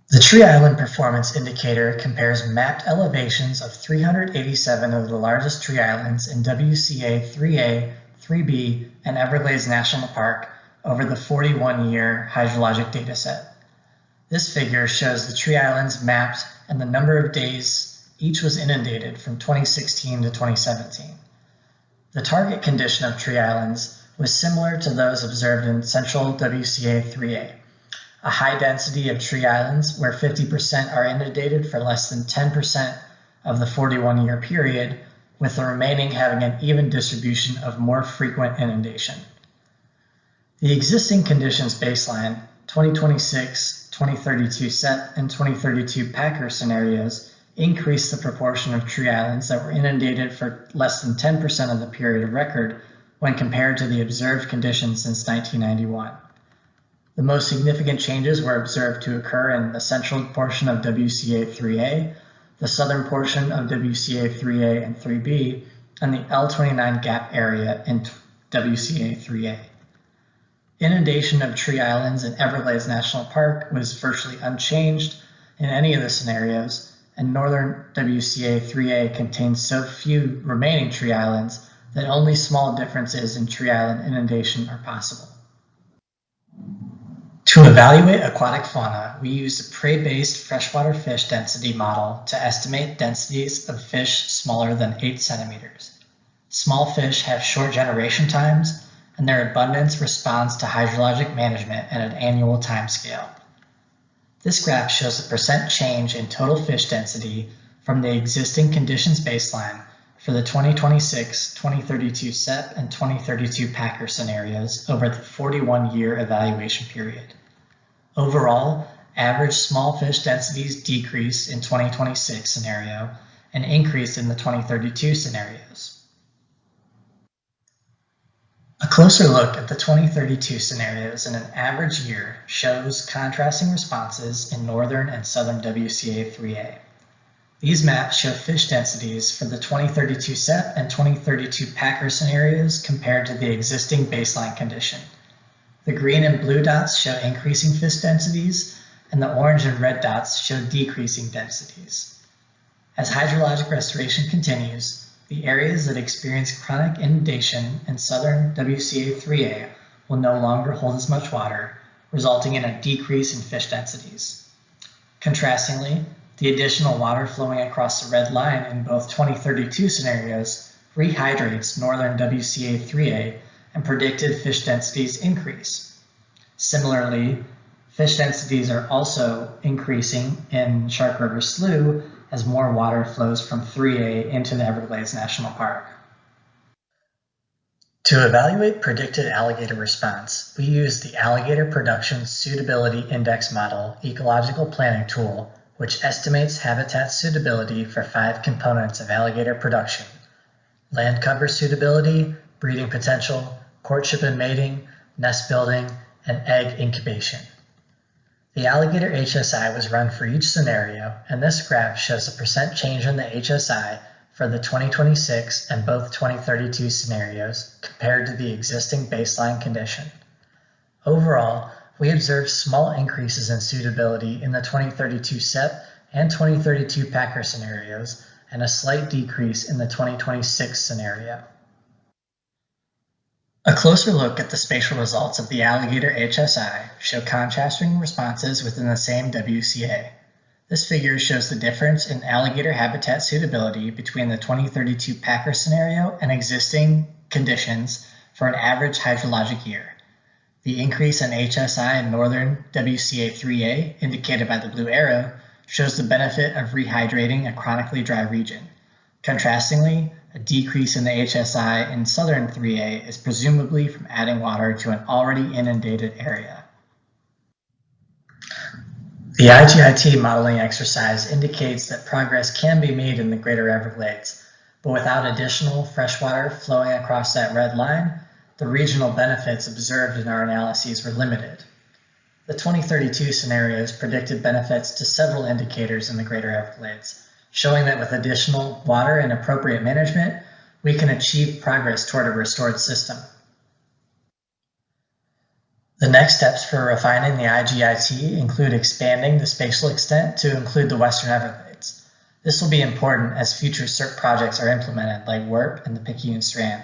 Speaker 6: The Tree Island Performance Indicator compares mapped elevations of 387 of the largest tree islands in WCA 3A, 3B, and Everglades National Park over the 41-year hydrologic dataset. This figure shows the tree islands mapped and the number of days each was inundated from 2016 to 2017. The target condition of tree islands was similar to those observed in central WCA 3A. A high density of tree islands where 50% are inundated for less than 10% of the 41-year period, with the remaining having an even distribution of more frequent inundation. The existing conditions baseline, 2026, 2032 CEP, and 2032 Packer scenarios increased the proportion of tree islands that were inundated for less than 10% of the period of record when compared to the observed conditions since 1991. The most significant changes were observed to occur in the central portion of WCA 3A, the southern portion of WCA 3A and 3B, and the L29 gap area in WCA 3A. Inundation of tree islands in Everglades National Park was virtually unchanged in any of the scenarios, and northern WCA 3A contains so few remaining tree islands that only small differences in tree island inundation are possible. To evaluate aquatic fauna, we used a prey-based freshwater fish density model to estimate densities of fish smaller than 8 centimeters. Small fish have short generation times, and their abundance responds to hydrologic management at an annual timescale. This graph shows the percent change in total fish density from the existing conditions baseline for the 2026, 2032 CEP, and 2032 Packer scenarios over the 41-year evaluation period. Overall, average small fish densities decreased in 2026 scenario and increased in the 2032 scenarios. A closer look at the 2032 scenarios in an average year shows contrasting responses in northern and southern WCA 3A. These maps show fish densities for the 2032 CEP and 2032 Packer scenarios compared to the existing baseline condition. The green and blue dots show increasing fish densities, and the orange and red dots show decreasing densities. As hydrologic restoration continues, the areas that experience chronic inundation in southern WCA 3A will no longer hold as much water, resulting in a decrease in fish densities. Contrastingly, the additional water flowing across the red line in both 2032 scenarios rehydrates northern WCA 3A and predicted fish densities increase. Similarly, fish densities are also increasing in Shark River Slough as more water flows from 3A into the Everglades National Park. To evaluate predicted alligator response, we use the Alligator Production Suitability Index Model ecological planning tool, which estimates habitat suitability for 5 components of alligator production: land cover suitability, breeding potential, courtship and mating, nest building, and egg incubation. The alligator HSI was run for each scenario, and this graph shows the percent change in the HSI for the 2026 and both 2032 scenarios compared to the existing baseline condition. Overall, we observed small increases in suitability in the 2032 CEP and 2032 Packer scenarios, and a slight decrease in the 2026 scenario. A closer look at the spatial results of the alligator HSI show contrasting responses within the same WCA. This figure shows the difference in alligator habitat suitability between the 2032 Packer scenario and existing conditions for an average hydrologic year. The increase in HSI in northern WCA 3A, indicated by the blue arrow, shows the benefit of rehydrating a chronically dry region. Contrastingly, a decrease in the HSI in southern 3A is presumably from adding water to an already inundated area. The IGIT modeling exercise indicates that progress can be made in the Greater Everglades, but without additional freshwater flowing across that red line, the regional benefits observed in our analyses were limited. The 2032 scenarios predicted benefits to several indicators in the Greater Everglades, showing that with additional water and appropriate management, we can achieve progress toward a restored system. The next steps for refining the IGIT include expanding the spatial extent to include the Western Everglades. This will be important as future CERP projects are implemented, like WERP and the Picayune Strand.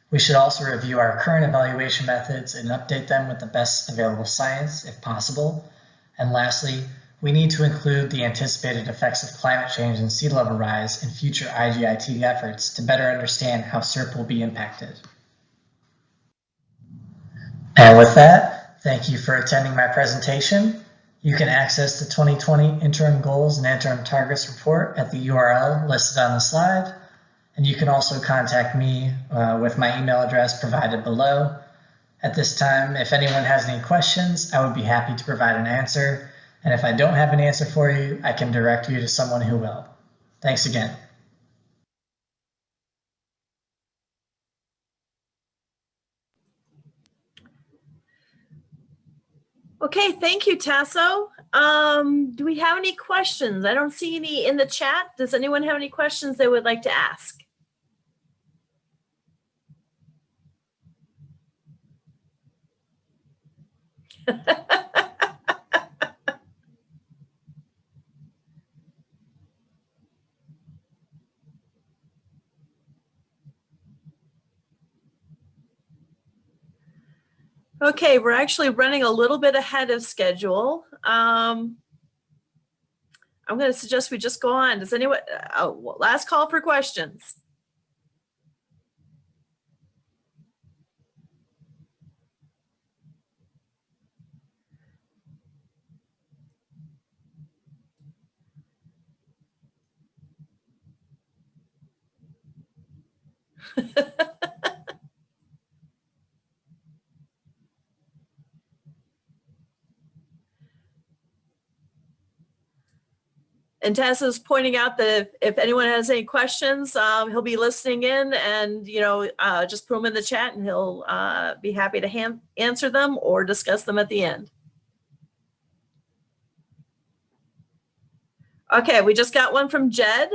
Speaker 6: We should also review our current evaluation methods and update them with the best available science, if possible. And lastly, we need to include the anticipated effects of climate change and sea level rise in future IGIT efforts to better understand how CERP will be impacted. And with that, thank you for attending my presentation. You can access the 2020 Interim Goals and Interim Targets report at the URL listed on the slide. And you can also contact me with my email address provided below. At this time, if anyone has any questions, I would be happy to provide an answer. And if I don't have an answer for you, I can direct you to someone who will. Thanks again.
Speaker 4: Okay, thank you, Tasso. Do we have any questions? I don't see any in the chat. Does anyone have any questions they would like to ask? Okay, we're actually running a little bit ahead of schedule. I'm going to suggest we just go on. Does anyone, last call for questions. And Tasso's pointing out that if anyone has any questions, he'll be listening in and, just put them in the chat and he'll be happy to answer them or discuss them at the end. Okay, we just got one from Jed.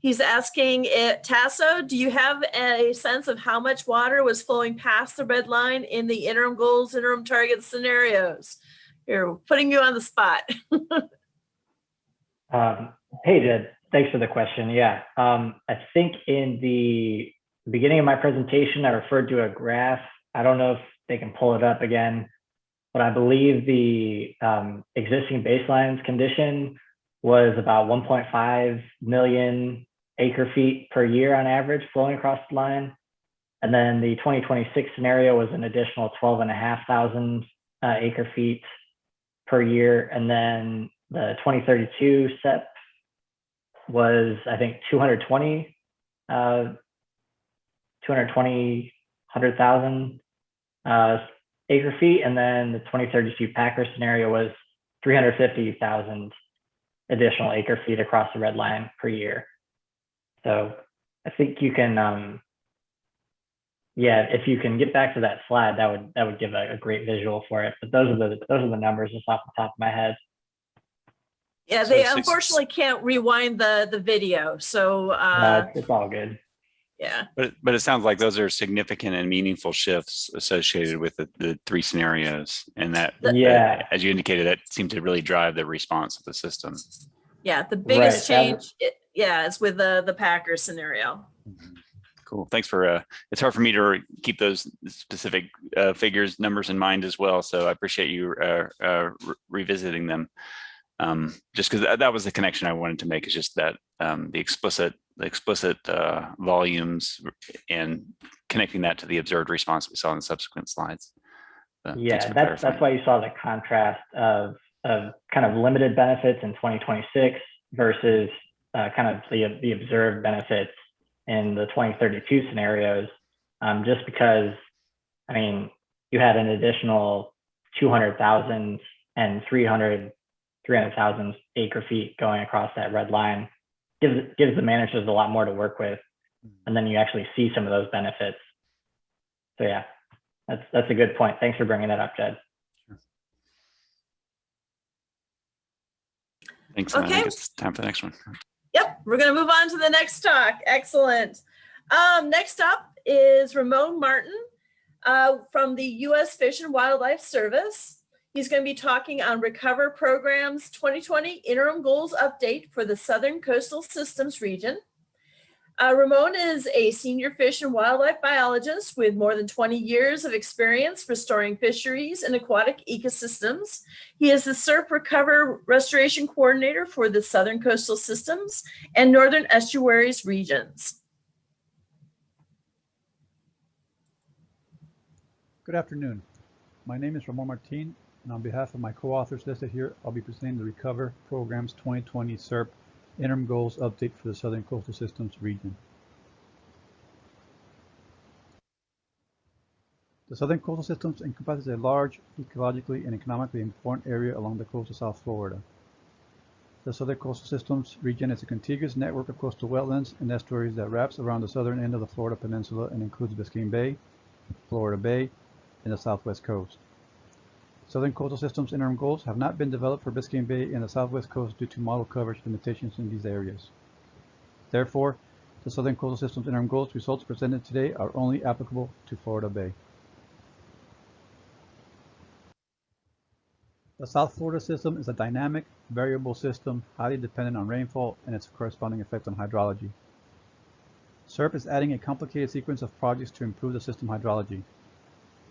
Speaker 4: He's asking, Tasso, do you have a sense of how much water was flowing past the red line in the interim goals, interim target scenarios? Here, putting you on the spot.
Speaker 7: Hey, Jed, thanks for the question. Yeah, I think in the beginning of my presentation, I referred to a graph. I don't know if they can pull it up again, but I believe the existing baselines condition was about 1.5 million acre feet per year on average flowing across the line. And then the 2026 scenario was an additional 12,500 acre feet per year. And then the 2032 CEP was, I think, 100,000 acre feet. And then the 2032 Packer scenario was 350,000 additional acre feet across the red line per year. So I think you can, if you can get back to that slide, that would give a great visual for it. But those are the numbers just off the top of my head.
Speaker 4: Yeah, they unfortunately can't rewind the video. So
Speaker 7: it's all good.
Speaker 4: Yeah.
Speaker 8: But it sounds like those are significant and meaningful shifts associated with the three scenarios. And that, as you indicated, that seemed to really drive the response of the system.
Speaker 4: Yeah, the biggest change, is with the Packer scenario.
Speaker 8: Cool. Thanks for, it's hard for me to keep those specific figures, numbers in mind as well. So I appreciate you revisiting them. Just because that was the connection I wanted to make, is just that the explicit volumes and connecting that to the observed response we saw in the subsequent slides.
Speaker 7: That's why you saw the contrast of kind of limited benefits in 2026 versus kind of the observed benefits in the 2032 scenarios. Just because, I mean, you had an additional 200,000 and 300,000 acre feet going across that red line. Gives the managers a lot more to work with, and then you actually see some of those benefits. So yeah, that's a good point. Thanks for bringing that up, Jed.
Speaker 8: Thanks. Okay. I think it's time for the next one.
Speaker 4: Yep, we're going to move on to the next talk. Excellent. Next up is Ramon Martin from the U.S. Fish and Wildlife Service. He's going to be talking on Recover Program's 2020 Interim Goals Update for the Southern Coastal Systems region. Ramon is a senior fish and wildlife biologist with more than 20 years of experience restoring fisheries and aquatic ecosystems. He is the CERP Recover Restoration Coordinator for the Southern Coastal Systems and Northern Estuaries regions.
Speaker 9: Good afternoon. My name is Ramon Martin, and on behalf of my co-authors listed here, I'll be presenting the Recover Program's 2020 CERP Interim Goals Update for the Southern Coastal Systems region. The southern coastal systems encompasses a large, ecologically and economically important area along the coast of South Florida. The southern coastal systems region is a contiguous network of coastal wetlands and estuaries that wraps around the southern end of the Florida Peninsula and includes Biscayne Bay, Florida Bay, and the southwest coast. Southern coastal systems interim goals have not been developed for Biscayne Bay and the southwest coast due to model coverage limitations in these areas. Therefore, the southern coastal systems interim goals results presented today are only applicable to Florida Bay. The South Florida system is a dynamic, variable system highly dependent on rainfall and its corresponding effect on hydrology. CERP is adding a complicated sequence of projects to improve the system hydrology.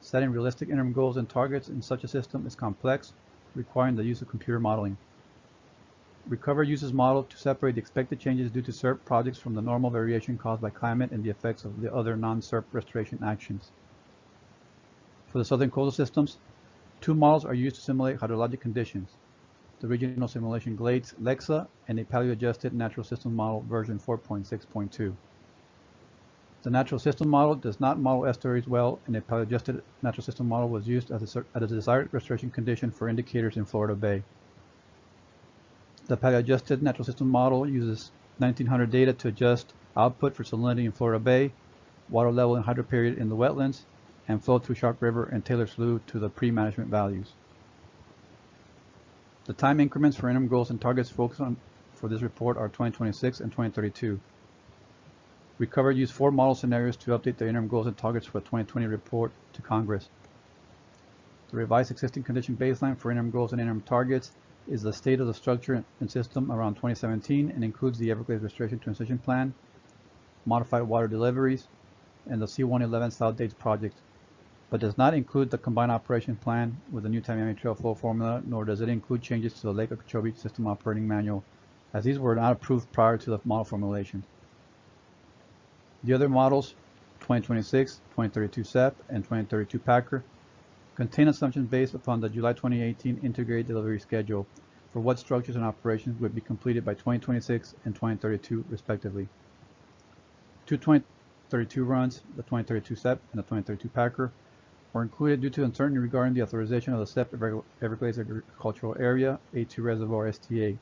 Speaker 9: Setting realistic interim goals and targets in such a system is complex, requiring the use of computer modeling. Recover uses model to separate the expected changes due to CERP projects from the normal variation caused by climate and the effects of the other non-CERP restoration actions. For the southern coastal systems, two models are used to simulate hydrologic conditions: the regional simulation GLADES LEXA and a paleo-adjusted natural system model version 4.6.2. The natural system model does not model estuaries well, and a paleo-adjusted natural system model was used as a desired restoration condition for indicators in Florida Bay. The paleo-adjusted natural system model uses 1900 data to adjust output for salinity in Florida Bay, water level and hydro period in the wetlands, and flow through Shark River and Taylor Slough to the pre-management values. The time increments for interim goals and targets focused on for this report are 2026 and 2032. Recover used 4 model scenarios to update the interim goals and targets for the 2020 report to Congress. The revised existing condition baseline for interim goals and interim targets is the state of the structure and system around 2017 and includes the Everglades Restoration Transition Plan, modified water deliveries, and the C111 South Dates project, but does not include the combined operation plan with the new Tamiami Trail flow formula, nor does it include changes to the Lake Okeechobee System Operating Manual, as these were not approved prior to the model formulation. The other models, 2026, 2032 CEP, and 2032 PACR, contain assumptions based upon the July 2018 integrated delivery schedule for what structures and operations would be completed by 2026 and 2032 respectively. 2 2032 runs, the 2032 CEP and the 2032 PACR, were included due to uncertainty regarding the authorization of the CEP Everglades Agricultural Area A2 Reservoir STA.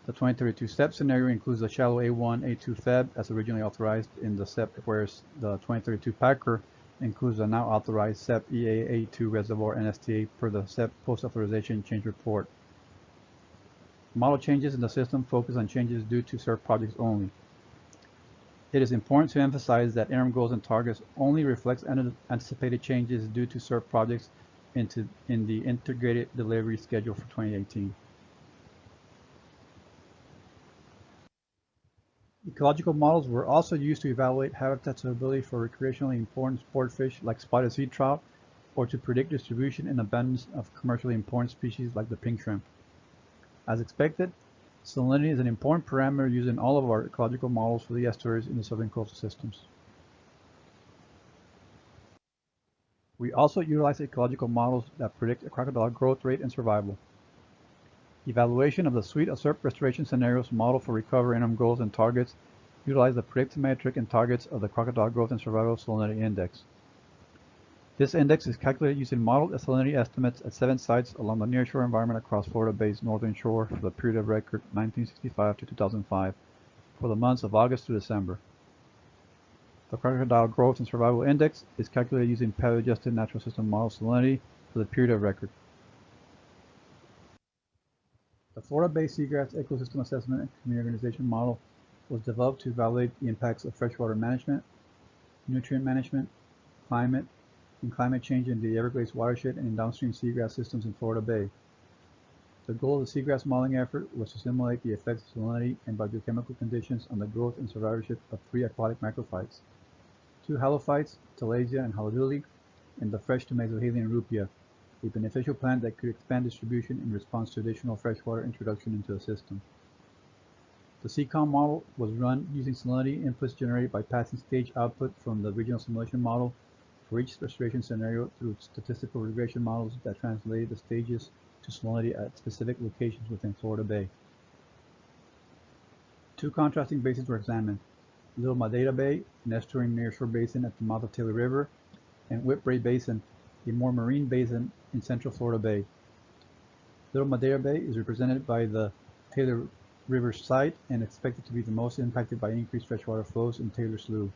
Speaker 9: The 2032 CEP scenario includes the shallow A1, A2 FEB as originally authorized in the CEP, whereas the 2032 PACR includes the now authorized CEP EA A2 Reservoir and STA per the CEP post-authorization change report. Model changes in the system focus on changes due to CERP projects only. It is important to emphasize that interim goals and targets only reflects anticipated changes due to CERP projects in the integrated delivery schedule for 2018. Ecological models were also used to evaluate habitat suitability for recreationally important sport fish like spotted sea trout, or to predict distribution and abundance of commercially important species like the pink shrimp. As expected, salinity is an important parameter used in all of our ecological models for the estuaries in the southern coastal systems. We also utilize ecological models that predict a crocodile growth rate and survival. Evaluation of the suite of CERP restoration scenarios modeled for recovery interim goals and targets utilize the predictive metric and targets of the Crocodile Growth and Survival Salinity Index. This index is calculated using modeled salinity estimates at 7 sites along the nearshore environment across Florida Bay's northern shore for the period of record 1965 to 2005 for the months of August to December. The Crocodile Growth and Survival Index is calculated using paleo-adjusted natural system model salinity for the period of record. The Florida Bay Seagrass Ecosystem Assessment and Community Organization Model was developed to evaluate the impacts of freshwater management, nutrient management, climate, and climate change in the Everglades watershed and in downstream seagrass systems in Florida Bay. The goal of the seagrass modeling effort was to simulate the effects of salinity and biochemical conditions on the growth and survivorship of 3 aquatic macrophytes, 2 halophytes, Talasia and Haloduli, and the fresh to mesohalian rupia, a beneficial plant that could expand distribution in response to additional freshwater introduction into the system. The CCOM model was run using salinity inputs generated by passing stage output from the regional simulation model for each restoration scenario through statistical regression models that translated the stages to salinity at specific locations within Florida Bay. 2 contrasting basins were examined: Little Madeira Bay, an estuarine nearshore basin at the mouth of Taylor River, and Whitbray Basin, a more marine basin in central Florida Bay. Little Madeira Bay is represented by the Taylor River site and expected to be the most impacted by increased freshwater flows in Taylor Slough.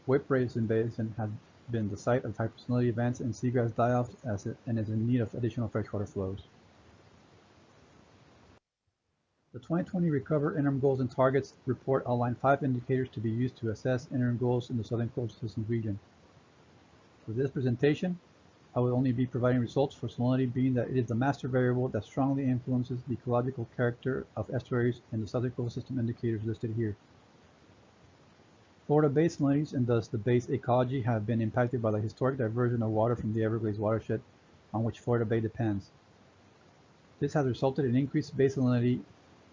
Speaker 9: Whitbray Basin has been the site of hypersalinity events and seagrass die-offs and is in need of additional freshwater flows. The 2020 Recover Interim Goals and Targets report outlined 5 indicators to be used to assess interim goals in the Southern Coastal Systems region. For this presentation, I will only be providing results for salinity, being that it is the master variable that strongly influences the ecological character of estuaries and the Southern Coastal System indicators listed here. Florida Bay salinities and thus the bay's ecology have been impacted by the historic diversion of water from the Everglades watershed on which Florida Bay depends. This has resulted in increased bay salinity,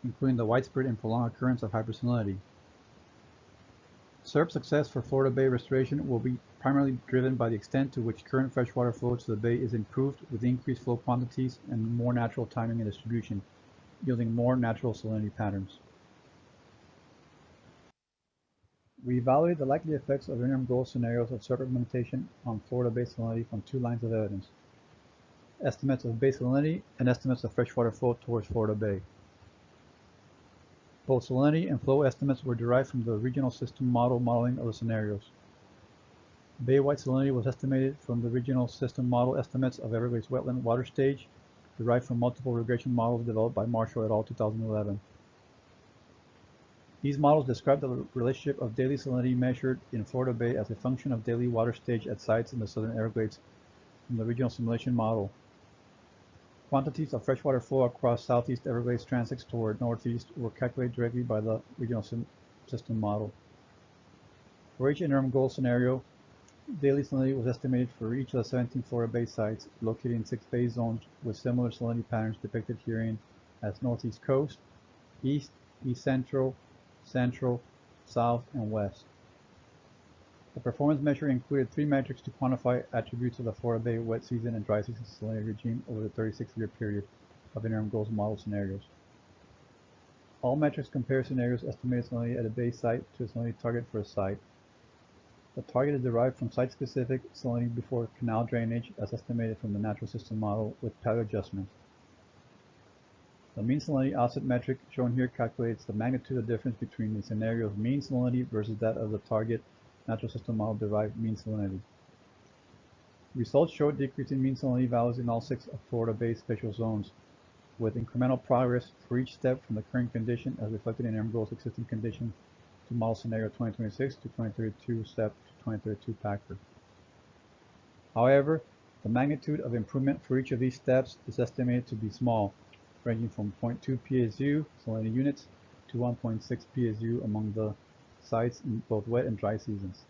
Speaker 9: including the widespread and prolonged occurrence of hypersalinity. CERP success for Florida Bay restoration will be primarily driven by the extent to which current freshwater flow to the bay is improved with increased flow quantities and more natural timing and distribution, yielding more natural salinity patterns. We evaluate the likely effects of interim goal scenarios of CERP implementation on Florida Bay salinity from 2 lines of evidence: estimates of bay salinity and estimates of freshwater flow towards Florida Bay. Both salinity and flow estimates were derived from the regional system modeling of the scenarios. Bay-wide salinity was estimated from the regional system model estimates of Everglades wetland water stage, derived from multiple regression models developed by Marshall et al. 2011. These models describe the relationship of daily salinity measured in Florida Bay as a function of daily water stage at sites in the Southern Everglades from the regional simulation model. Quantities of freshwater flow across Southeast Everglades transects toward Northeast were calculated directly by the regional system model. For each interim goal scenario, daily salinity was estimated for each of the 17 Florida Bay sites located in 6 bay zones with similar salinity patterns depicted herein as Northeast Coast, East, East Central, Central, South, and West. The performance measure included 3 metrics to quantify attributes of the Florida Bay wet season and dry season salinity regime over the 36-year period of interim goals model scenarios. All metrics compare scenarios estimated salinity at a bay site to a salinity target for a site. The target is derived from site-specific salinity before canal drainage as estimated from the natural system model with paleo adjustment. The mean salinity offset metric shown here calculates the magnitude of difference between the scenario's mean salinity versus that of the target natural system model derived mean salinity. Results showed decrease in mean salinity values in all 6 of Florida Bay spatial zones, with incremental progress for each step from the current condition as reflected in interim goals existing condition to model scenario 2026 to 2032 step to 2032 packer. However, the magnitude of improvement for each of these steps is estimated to be small, ranging from 0.2 PSU salinity units to 1.6 PSU among the sites in both wet and dry seasons.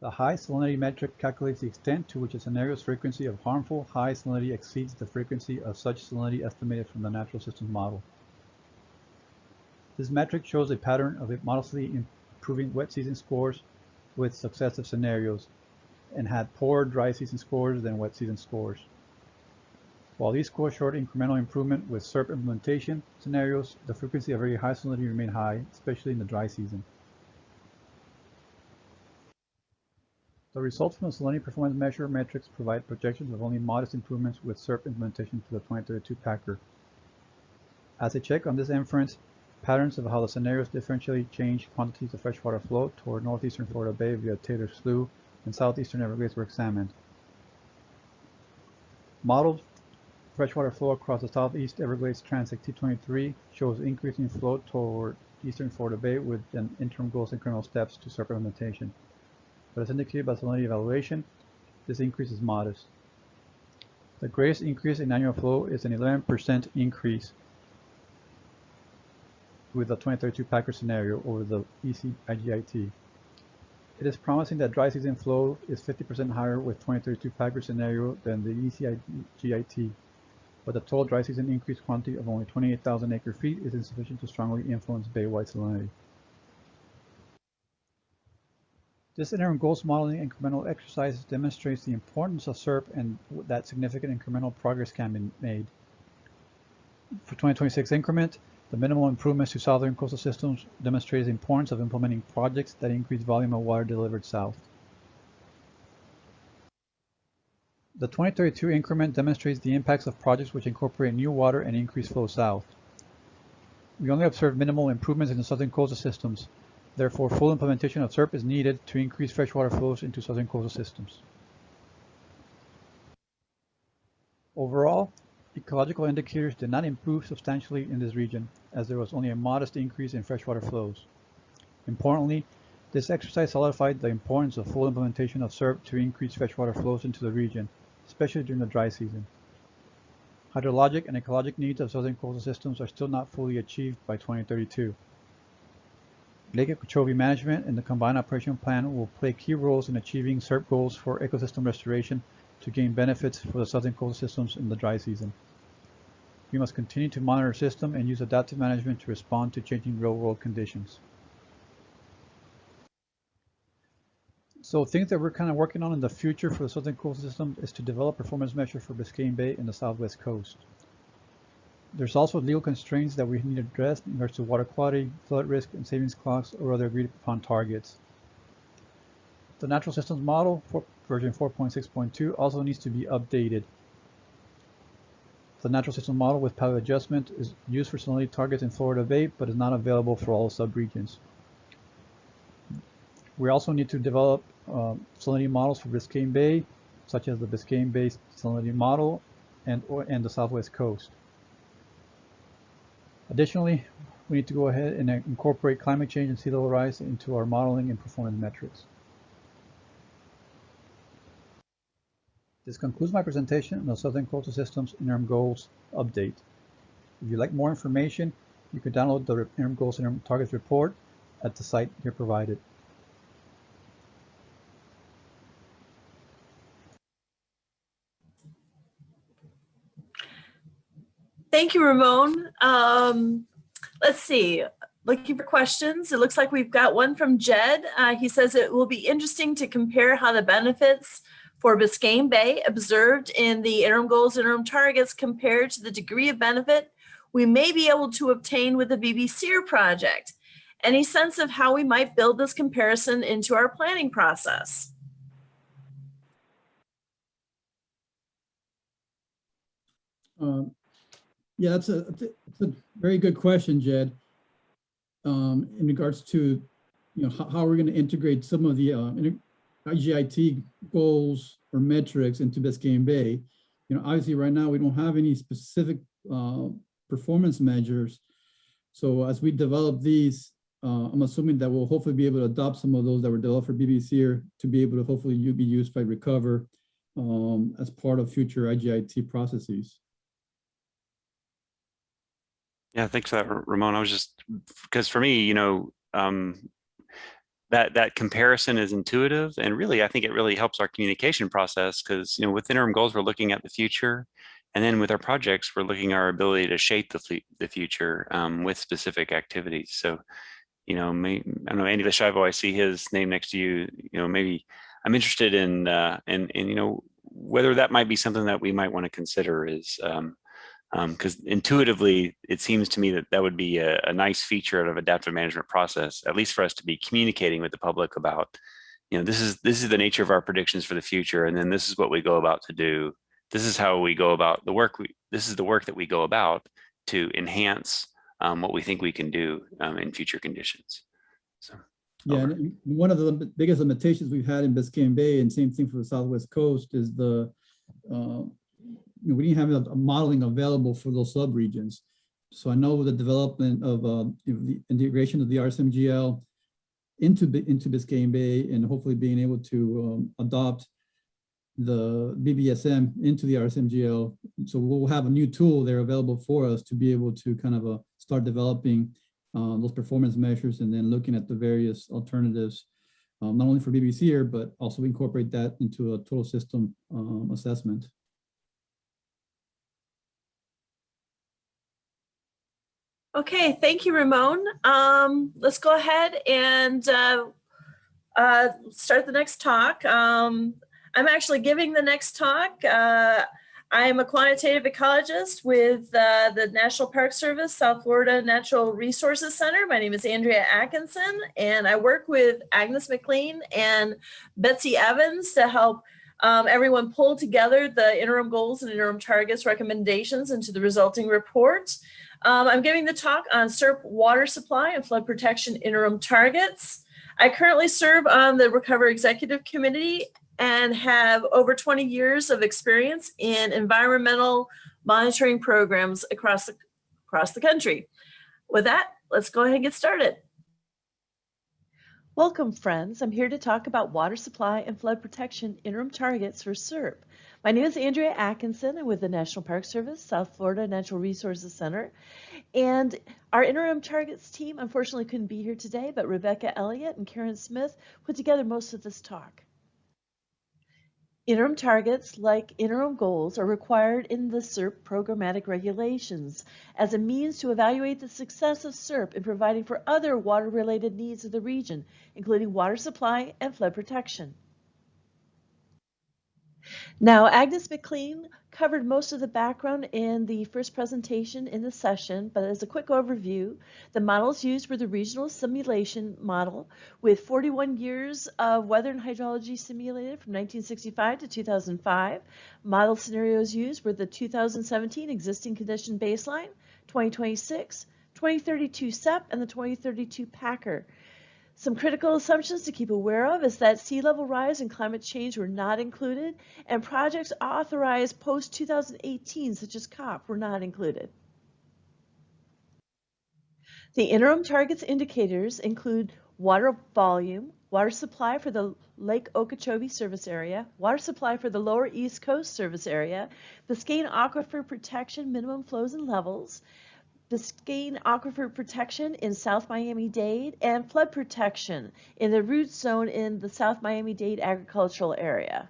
Speaker 9: The high salinity metric calculates the extent to which a scenario's frequency of harmful high salinity exceeds the frequency of such salinity estimated from the natural system model. This metric shows a pattern of modestly improving wet season scores with successive scenarios and had poorer dry season scores than wet season scores. While these scores showed incremental improvement with CERP implementation scenarios, the frequency of very high salinity remained high, especially in the dry season. The results from the salinity performance measure metrics provide projections of only modest improvements with CERP implementation to the 2032 packer. As a check on this inference, patterns of how the scenarios differentially change quantities of freshwater flow toward northeastern Florida Bay via Taylor Slough and southeastern Everglades were examined. Modeled freshwater flow across the southeast Everglades transect T23 shows increasing flow toward eastern Florida Bay with an interim goals and incremental steps to CERP implementation. But as indicated by salinity evaluation, this increase is modest. The greatest increase in annual flow is an 11% increase with the 2032 packer scenario over the IGIT. It is promising that dry season flow is 50% higher with 2032 packer scenario than the IGIT, but the total dry season increased quantity of only 28,000 acre-feet is insufficient to strongly influence bay-wide salinity. This interim goals modeling incremental exercise demonstrates the importance of CERP and that significant incremental progress can be made. For 2026 increment, The minimal improvements to southern coastal systems demonstrate the importance of implementing projects that increase volume of water delivered south. The 2032 increment demonstrates the impacts of projects which incorporate new water and increase flow south. We only observe minimal improvements in the southern coastal systems. Therefore, full implementation of CERP is needed to increase freshwater flows into southern coastal systems. Overall, ecological indicators did not improve substantially in this region, as there was only a modest increase in freshwater flows. Importantly, this exercise solidified the importance of full implementation of CERP to increase freshwater flows into the region, especially during the dry season. Hydrologic and ecologic needs of southern coastal systems are still not fully achieved by 2032. Lake Okeechobee management and the combined operation plan will play key roles in achieving CERP goals for ecosystem restoration to gain benefits for the southern coastal systems in the dry season. We must continue to monitor the system and use adaptive management to respond to changing real-world conditions. So things that we're kind of working on in the future for the southern coastal system is to develop performance measures for Biscayne Bay and the southwest coast. There's also legal constraints that we need to address in regards to water quality, flood risk, and savings costs or other agreed upon targets. The natural systems model for version 4.6.2 also needs to be updated. The natural system model with palette adjustment is used for salinity targets in Florida Bay, but is not available for all subregions. We also need to develop salinity models for Biscayne Bay, such as the Biscayne Bay salinity model and the Southwest Coast. Additionally, we need to go ahead and incorporate climate change and sea level rise into our modeling and performance metrics. This concludes my presentation on the Southern Coastal Systems Interim Goals Update. If you'd like more information, you can download the Interim Goals and Interim Targets report at the site here provided.
Speaker 4: Thank you, Ramon. Let's see, looking for questions. It looks like we've got one from Jed. He says it will be interesting to compare how the benefits for Biscayne Bay observed in the interim goals, interim targets compared to the degree of benefit we may be able to obtain with the CEER project. Any sense of how we might build this comparison into our planning process?
Speaker 10: Yeah, it's a very good question, Jed. In regards to, how we're going to integrate some of the IGIT goals or metrics into Biscayne Bay. Obviously right now we don't have any specific performance measures. So as we develop these, I'm assuming that we'll hopefully be able to adopt some of those that were developed for CEER to be able to hopefully be used by Recover as part of future IGIT processes.
Speaker 8: Yeah, thanks for that, Ramon. I was just, because for me, that comparison is intuitive, and really, I think it really helps our communication process because, with interim goals, we're looking at the future, and then with our projects, we're looking at our ability to shape the future with specific activities. So, I don't know, Andy Leshivo, I see his name next to you. Maybe I'm interested in whether that might be something that we might want to consider is. Because intuitively, it seems to me that would be a nice feature of adaptive management process, at least for us to be communicating with the public about, this is the nature of our predictions for the future, and then this is what we go about to do. This is how we go about the work. This is the work that we go about to enhance what we think we can do in future conditions. So.
Speaker 10: Yeah, and one of the biggest limitations we've had in Biscayne Bay, and same thing for the Southwest Coast, is the we didn't have a modeling available for those subregions. So I know with the development of the integration of the RSMGL into Biscayne Bay, and hopefully being able to adopt the BBSM into the RSMGL, so we'll have a new tool there available for us to be able to kind of start developing those performance measures, and then looking at the various alternatives, not only for CEER, but also incorporate that into a total system assessment.
Speaker 4: Okay, thank you, Ramon. Let's go ahead and start the next talk. I'm actually giving the next talk. I am a quantitative ecologist with the National Park Service, South Florida Natural Resources Center. My name is Andrea Atkinson, and I work with Agnes McLean and Betsy Evans to help everyone pull together the interim goals and interim targets recommendations into the resulting report. I'm giving the talk on CERP water supply and flood protection interim targets. I currently serve on the Recover Executive Committee and have over 20 years of experience in environmental monitoring programs across the country. With that, let's go ahead and get started.
Speaker 11: Welcome, friends. I'm here to talk about water supply and flood protection interim targets for CERP. My name is Andrea Atkinson. I'm with the National Park Service, South Florida Natural Resources Center. And our interim targets team unfortunately couldn't be here today, but Rebecca Elliott and Karen Smith put together most of this talk. Interim targets, like interim goals, are required in the CERP programmatic regulations as a means to evaluate the success of CERP in providing for other water-related needs of the region, including water supply and flood protection. Now, Agnes McLean covered most of the background in the first presentation in the session, but as a quick overview, the models used were the regional simulation model with 41 years of weather and hydrology simulated from 1965 to 2005. Model scenarios used were the 2017 existing condition baseline, 2026, 2032 CEP, and the 2032 PACR. Some critical assumptions to keep aware of is that sea level rise and climate change were not included, and projects authorized post-2018, such as COP, were not included. The interim targets indicators include water volume, water supply for the Lake Okeechobee service area, water supply for the Lower East Coast service area, Biscayne Aquifer Protection minimum flows and levels, Biscayne Aquifer Protection in South Miami-Dade, and flood protection in the root zone in the South Miami-Dade agricultural area.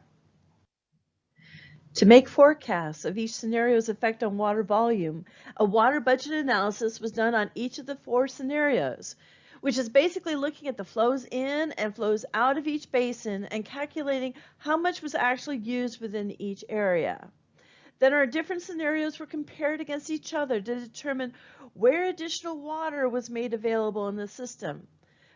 Speaker 11: To make forecasts of each scenario's effect on water volume, a water budget analysis was done on each of the 4 scenarios, which is basically looking at the flows in and flows out of each basin and calculating how much was actually used within each area. Then our different scenarios were compared against each other to determine where additional water was made available in the system.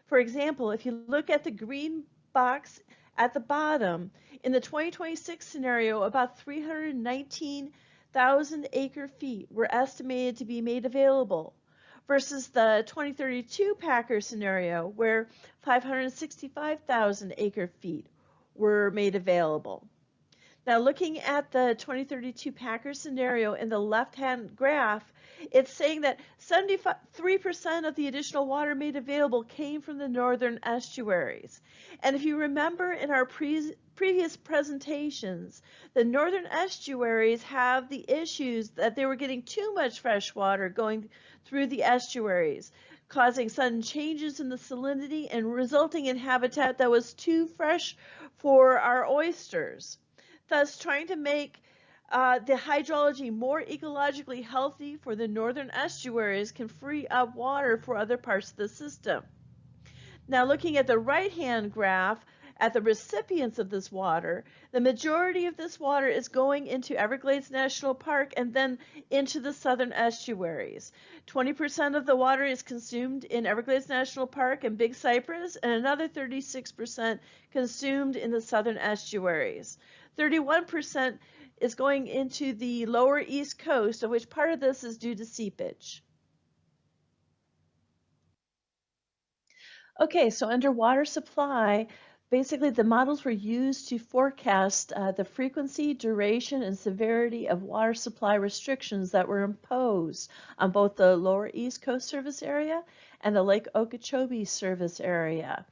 Speaker 11: For example, if you look at the green box at the bottom, in the 2026 scenario, about 319,000 acre feet were estimated to be made available, versus the 2032 PACR scenario, where 565,000 acre feet were made available. Now, looking at the 2032 PACR scenario in the left-hand graph, it's saying that 73% of the additional water made available came from the northern estuaries. And if you remember in our previous presentations, the northern estuaries have the issues that they were getting too much fresh water going through the estuaries, causing sudden changes in the salinity and resulting in habitat that was too fresh for our oysters. Thus, trying to make the hydrology more ecologically healthy for the northern estuaries can free up water for other parts of the system. Now, looking at the right-hand graph at the recipients of this water, the majority of this water is going into Everglades National Park and then into the southern estuaries. 20% of the water is consumed in Everglades National Park and Big Cypress, and another 36% consumed in the southern estuaries. 31% is going into the lower East Coast, of which part of this is due to seepage. Okay, so under water supply, basically the models were used to forecast the frequency, duration, and severity of water supply restrictions that were imposed on both the lower East Coast service area and the Lake Okeechobee service area.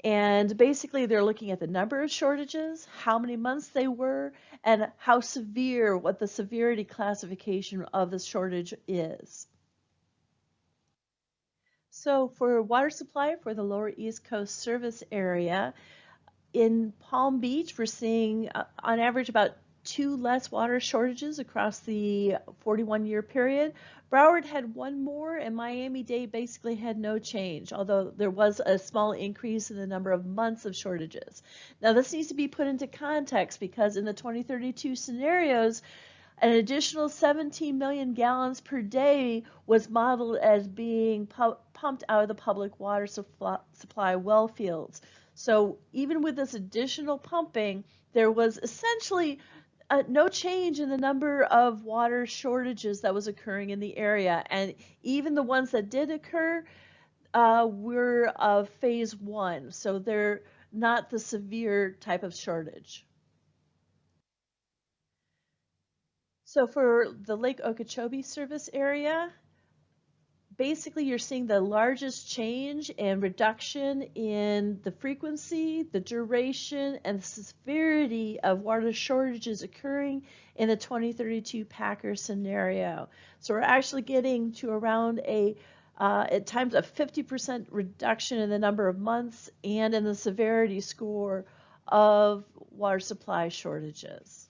Speaker 11: And basically, they're looking at the number of shortages, how many months they were, and how severe, what the severity classification of the shortage is. So for water supply for the Lower East Coast service area, in Palm Beach, we're seeing on average about 2 less water shortages across the 41-year period. Broward had 1 more, and Miami-Dade basically had no change, although there was a small increase in the number of months of shortages. Now, this needs to be put into context because in the 2032 scenarios, An additional 17 million gallons per day was modeled as being pumped out of the public water supply well fields. So even with this additional pumping, there was essentially no change in the number of water shortages that was occurring in the area. And even the ones that did occur were of phase 1. So they're not the severe type of shortage. So for the Lake Okeechobee service area, basically you're seeing the largest change and reduction in the frequency, the duration, and the severity of water shortages occurring in the 2032 Packer scenario. So we're actually getting to around at times a 50% reduction in the number of months and in the severity score of water supply shortages.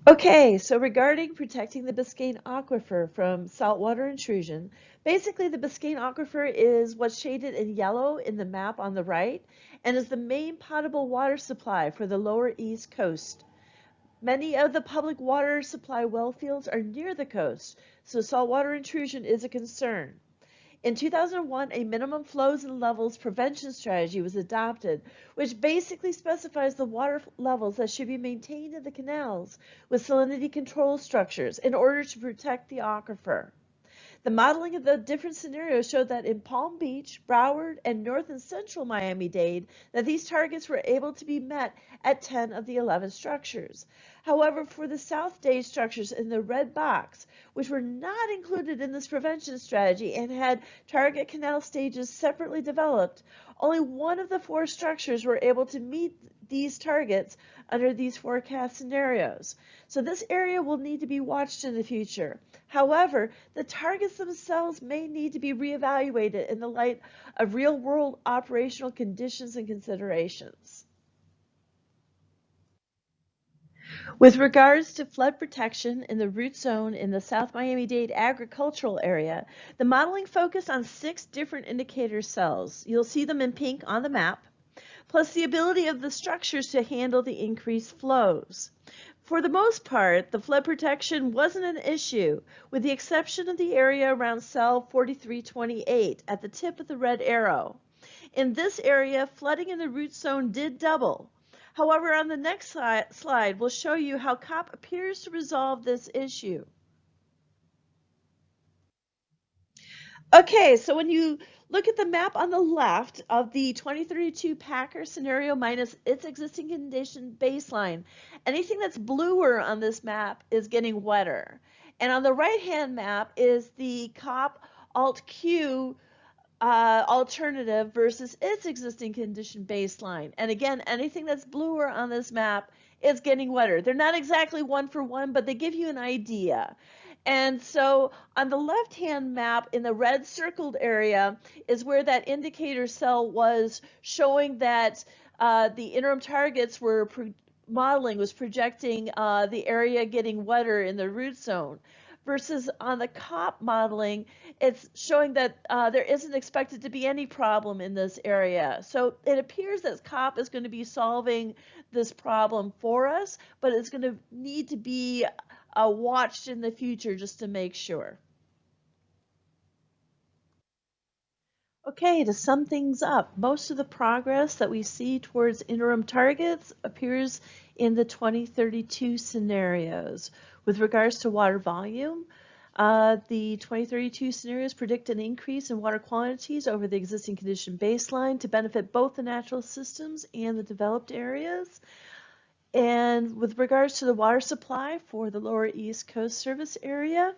Speaker 11: Okay, so regarding protecting the Biscayne Aquifer from saltwater intrusion, basically the Biscayne Aquifer is what's shaded in yellow in the map on the right and is the main potable water supply for the lower East Coast. Many of the public water supply well fields are near the coast, so saltwater intrusion is a concern. In 2001, a minimum flows and levels prevention strategy was adopted, which basically specifies the water levels that should be maintained in the canals with salinity control structures in order to protect the aquifer. The modeling of the different scenarios showed that in Palm Beach, Broward, and North and Central Miami-Dade, that these targets were able to be met at 10 of the 11 structures. However, for the South Dade structures in the red box, which were not included in this prevention strategy and had target canal stages separately developed, only one of the 4 structures were able to meet these targets under these forecast scenarios. So this area will need to be watched in the future. However, the targets themselves may need to be reevaluated in the light of real-world operational conditions and considerations. With regards to flood protection in the root zone in the South Miami-Dade agricultural area, the modeling focused on 6 different indicator cells. You'll see them in pink on the map, plus the ability of the structures to handle the increased flows. For the most part, the flood protection wasn't an issue, with the exception of the area around cell 4328 at the tip of the red arrow. In this area, flooding in the root zone did double. However, on the next slide, we'll show you how COP appears to resolve this issue. Okay, so when you look at the map on the left of the 2032 Packer scenario minus its existing condition baseline, anything that's bluer on this map is getting wetter. And on the right-hand map is the COP Alt-Q alternative versus its existing condition baseline. And again, anything that's bluer on this map is getting wetter. They're not exactly one for one, but they give you an idea. And so on the left-hand map in the red circled area is where that indicator cell was showing that the interim targets were modeling was projecting the area getting wetter in the root zone. Versus on the COP modeling, it's showing that there isn't expected to be any problem in this area. So it appears that COP is going to be solving this problem for us, but it's going to need to be watched in the future just to make sure. Okay, to sum things up, most of the progress that we see towards interim targets appears in the 2032 scenarios. With regards to water volume, the 2032 scenarios predict an increase in water quantities over the existing condition baseline to benefit both the natural systems and the developed areas. And with regards to the water supply for the lower East Coast service area,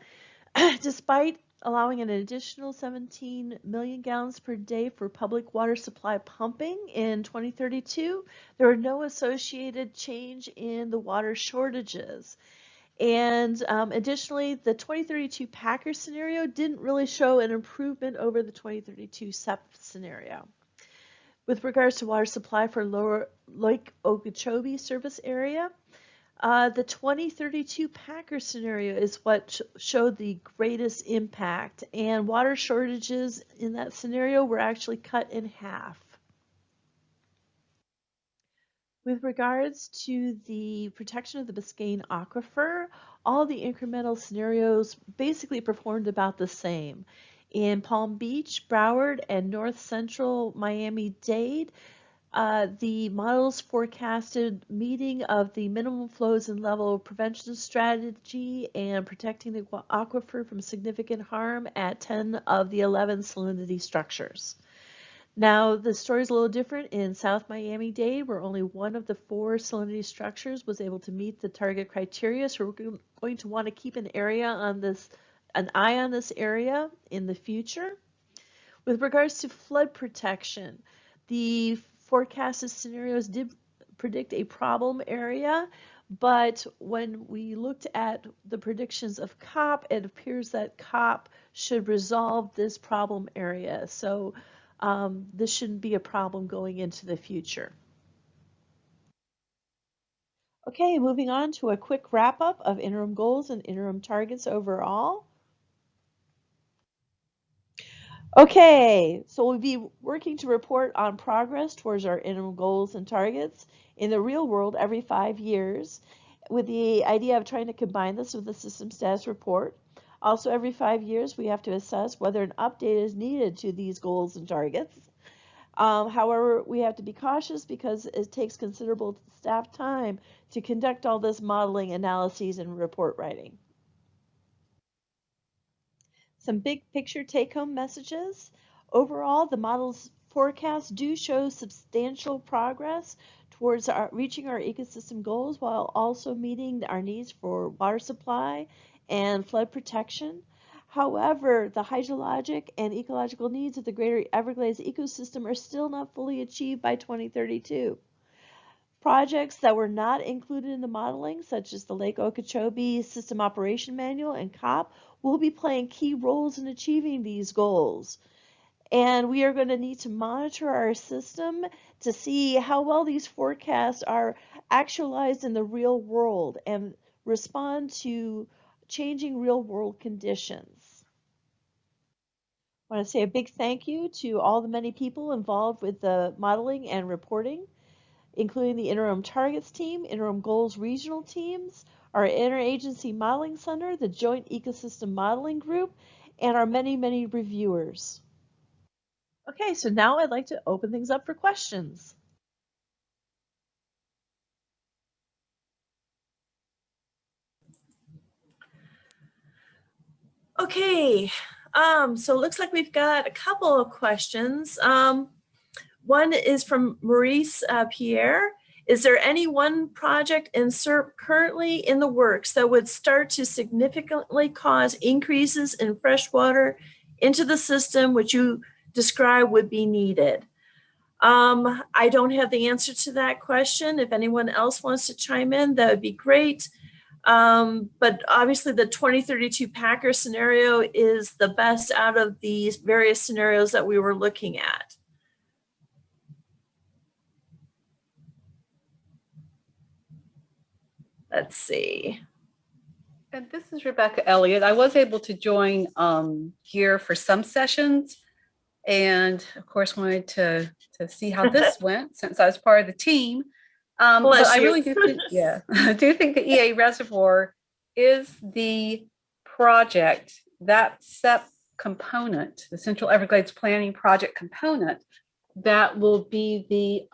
Speaker 11: despite allowing an additional 17 million gallons per day for public water supply pumping in 2032, there are no associated change in the water shortages. And additionally, the 2032 Packer scenario didn't really show an improvement over the 2032 CERP scenario. With regards to water supply for lower Lake Okeechobee service area, the 2032 Packer scenario is what showed the greatest impact, and water shortages in that scenario were actually cut in half. With regards to the protection of the Biscayne Aquifer, all the incremental scenarios basically performed about the same. In Palm Beach, Broward, and North Central Miami-Dade, the models forecasted meeting of the minimum flows and level prevention strategy and protecting the aquifer from significant harm at 10 of the 11 salinity structures. Now, the story is a little different in South Miami-Dade, where only one of the 4 salinity structures was able to meet the target criteria. So we're going to want to keep an eye on this area in the future. With regards to flood protection, the forecasted scenarios did predict a problem area, but when we looked at the predictions of COP, it appears that COP should resolve this problem area. So this shouldn't be a problem going into the future. Okay, moving on to a quick wrap up of interim goals and interim targets overall. Okay, so we'll be working to report on progress towards our interim goals and targets in the real world every 5 years, with the idea of trying to combine this with the system status report. Also, every 5 years, we have to assess whether an update is needed to these goals and targets. However, we have to be cautious because it takes considerable staff time to conduct all this modeling, analyses, and report writing. Some big picture take-home messages. Overall, the model's forecasts do show substantial progress towards reaching our ecosystem goals while also meeting our needs for water supply and flood protection. However, the hydrologic and ecological needs of the greater Everglades ecosystem are still not fully achieved by 2032. Projects that were not included in the modeling, such as the Lake Okeechobee System Operation Manual and COP, will be playing key roles in achieving these goals. And we are going to need to monitor our system to see how well these forecasts are actualized in the real world and respond to changing real world conditions. I want to say a big thank you to all the many people involved with the modeling and reporting, including the Interim Targets Team, Interim Goals Regional Teams, our Interagency Modeling Center, the Joint Ecosystem Modeling Group, and our many, many reviewers. Okay, so now I'd like to open things up for questions.
Speaker 4: Okay, so it looks like we've got a couple of questions. One is from Maurice Pierre. Is there any one project in CERP currently in the works that would start to significantly cause increases in fresh water into the system, which you describe would be needed? I don't have the answer to that question. If anyone else wants to chime in, that would be great. But obviously the 2032 Packer scenario is the best out of these various scenarios that we were looking at. Let's see.
Speaker 12: And this is Rebecca Elliott. I was able to join GEER for some sessions, and of course wanted to see how this went since I was part of the team. But I really do think, yeah, I do think the EA reservoir is the project, that CEP component, the Central Everglades Planning Project component, that will be the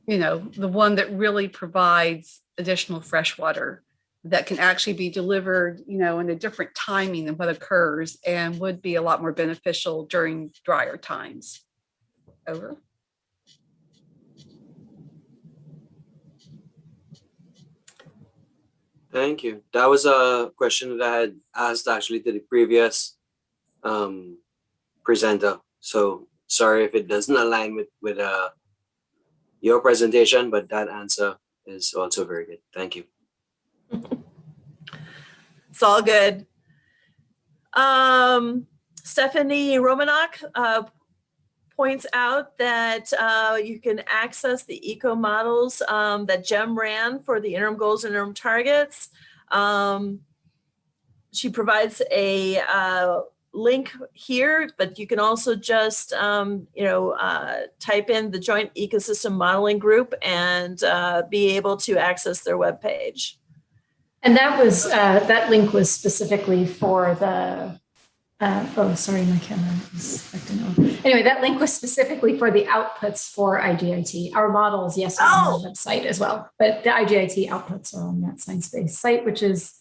Speaker 12: the one that really provides additional fresh water that can actually be delivered, in a different timing than what occurs, and would be a lot more beneficial during drier times. Over.
Speaker 13: Thank you. That was a question that I had asked actually to the previous presenter. So sorry if it doesn't align with your presentation, but that answer is also very good. Thank you.
Speaker 4: It's all good. Stephanie Romanok points out that you can access the eco models that GEM ran for the interim goals and interim targets. She provides a link here, but you can also just, type in the Joint Ecosystem Modeling Group and be able to access their webpage.
Speaker 14: And that was, that link was specifically for the, oh, sorry, my camera is acting up. Anyway, that link was specifically for the outputs for IGIT. Our models, yes, are on the website as well, but the IGIT outputs are on that science-based site, which is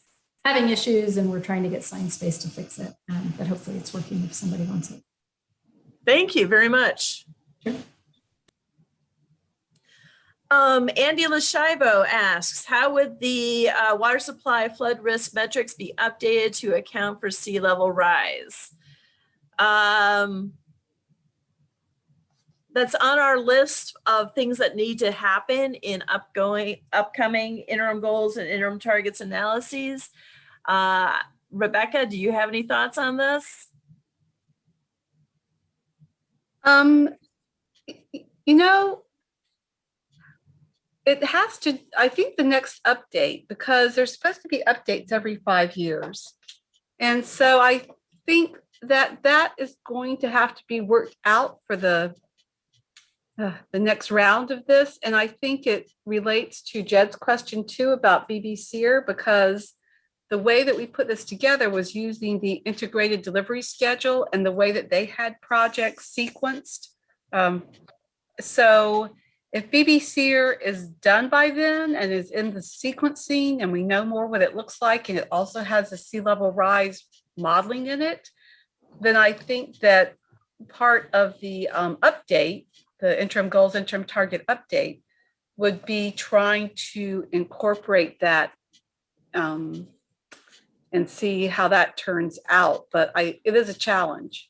Speaker 14: having issues, and we're trying to get science-based to fix it. But hopefully it's working if somebody wants it.
Speaker 4: Thank you very much.
Speaker 14: Sure.
Speaker 4: Andy Lashivo asks, how would the water supply flood risk metrics be updated to account for sea level rise? That's on our list of things that need to happen in upcoming interim goals and interim targets analyses. Rebecca, do you have any thoughts on this?
Speaker 12: It has to, I think the next update, because there's supposed to be updates every 5 years. And so I think that that is going to have to be worked out for the next round of this. And I think it relates to Jed's question too about CERP, because the way that we put this together was using the integrated delivery schedule and the way that they had projects sequenced. So if CERP is done by then and is in the sequencing and we know more what it looks like, and it also has a sea level rise modeling in it, then I think that part of the update, the interim goals, interim target update, would be trying to incorporate that and see how that turns out. But it is a challenge.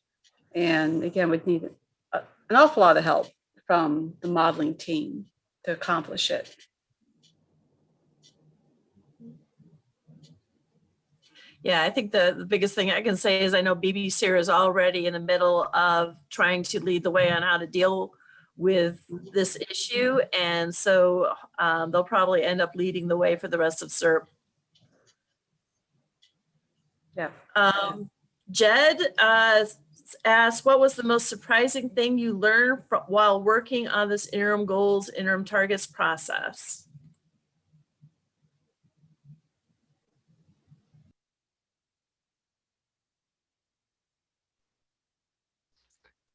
Speaker 12: And again, we'd need an awful lot of help from the modeling team to accomplish it.
Speaker 4: Yeah, I think the biggest thing I can say is I know CERP is already in the middle of trying to lead the way on how to deal with this issue. And so they'll probably end up leading the way for the rest of CERP.
Speaker 12: Yeah.
Speaker 4: Jed asked, what was the most surprising thing you learned while working on this interim goals, interim targets process?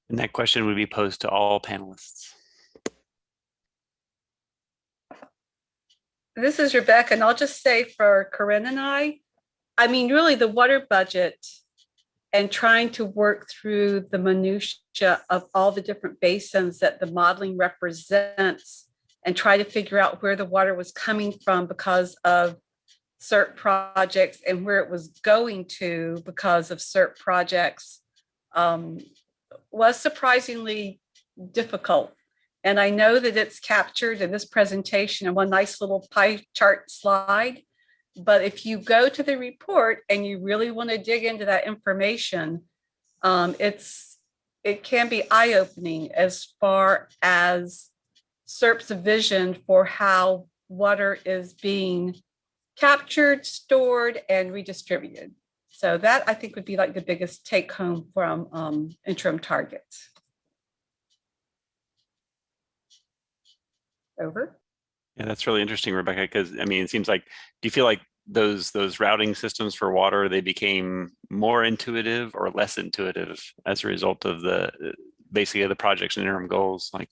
Speaker 8: And that question would be posed to all panelists.
Speaker 12: This is Rebecca, and I'll just say for Corinne and I mean, really the water budget and trying to work through the minutia of all the different basins that the modeling represents and try to figure out where the water was coming from because of CERP projects and where it was going to because of CERP projects was surprisingly difficult. And I know that it's captured in this presentation in one nice little pie chart slide. But if you go to the report and you really want to dig into that information, it can be eye-opening as far as CERP's vision for how water is being captured, stored, and redistributed. So that I think would be like the biggest take home from interim targets. Over.
Speaker 8: Yeah, that's really interesting, Rebecca, because I mean, it seems like, do you feel like those routing systems for water, they became more intuitive or less intuitive as a result of the basically the projects and interim goals? Like,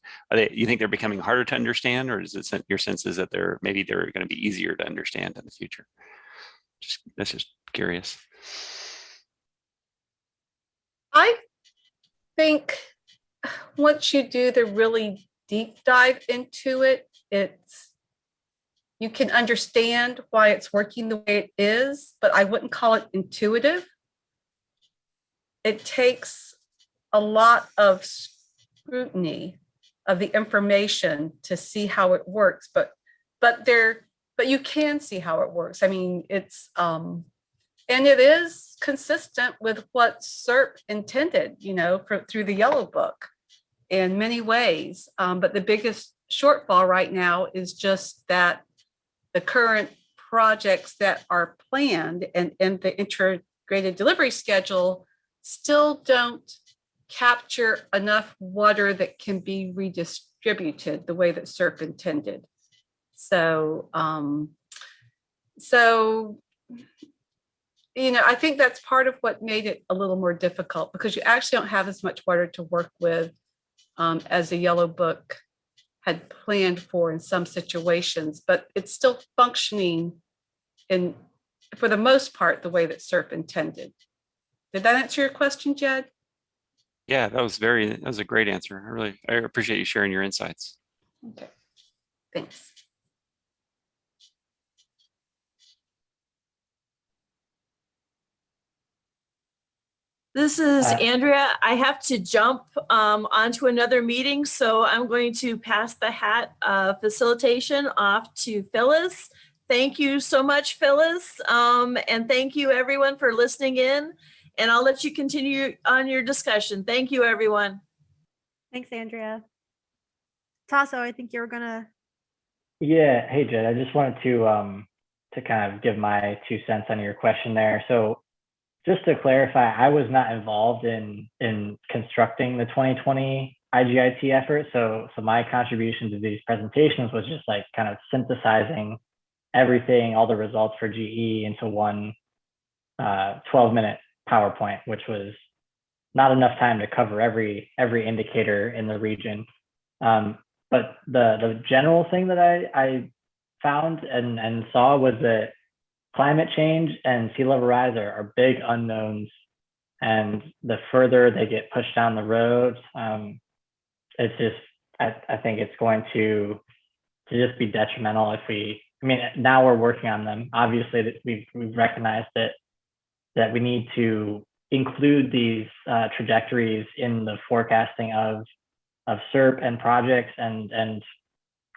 Speaker 8: you think they're becoming harder to understand, or is it your sense is that they're going to be easier to understand in the future? That's just curious.
Speaker 12: I think once you do the really deep dive into it, you can understand why it's working the way it is, but I wouldn't call it intuitive. It takes a lot of scrutiny of the information to see how it works, but you can see how it works. I mean, it's and it is consistent with what CERP intended, through the Yellow Book in many ways. But the biggest shortfall right now is just that the current projects that are planned and in the integrated delivery schedule still don't capture enough water that can be redistributed the way that CERP intended. So, you know, I think that's part of what made it a little more difficult, because you actually don't have as much water to work with as the Yellow Book had planned for in some situations, but it's still functioning in, for the most part, the way that CERP intended. Did that answer your question, Jed?
Speaker 8: Yeah, that was a great answer. I appreciate you sharing your insights.
Speaker 12: Okay, thanks.
Speaker 4: This is
Speaker 7: Uh,
Speaker 4: Andrea. I have to jump onto another meeting, so I'm going to pass the hat facilitation off to Phyllis. Thank you so much, Phyllis. And thank you everyone for listening in. And I'll let you continue on your discussion. Thank you, everyone.
Speaker 2: Thanks, Andrea. Tasso, I think you were gonna.
Speaker 7: Yeah, hey Jed, I just wanted to kind of give my 2 cents on your question there. So just to clarify, I was not involved in constructing the 2020 IGIT effort. So my contribution to these presentations was just like kind of synthesizing everything, all the results for GE into one 12-minute PowerPoint, which was not enough time to cover every indicator in the region. But the general thing that I found and saw was that climate change and sea level rise are big unknowns, and the further they get pushed down the road, it's just I think it's going to just be detrimental if we. I mean, now we're working on them. Obviously, that we've recognized that we need to include these trajectories in the forecasting of CERP and projects and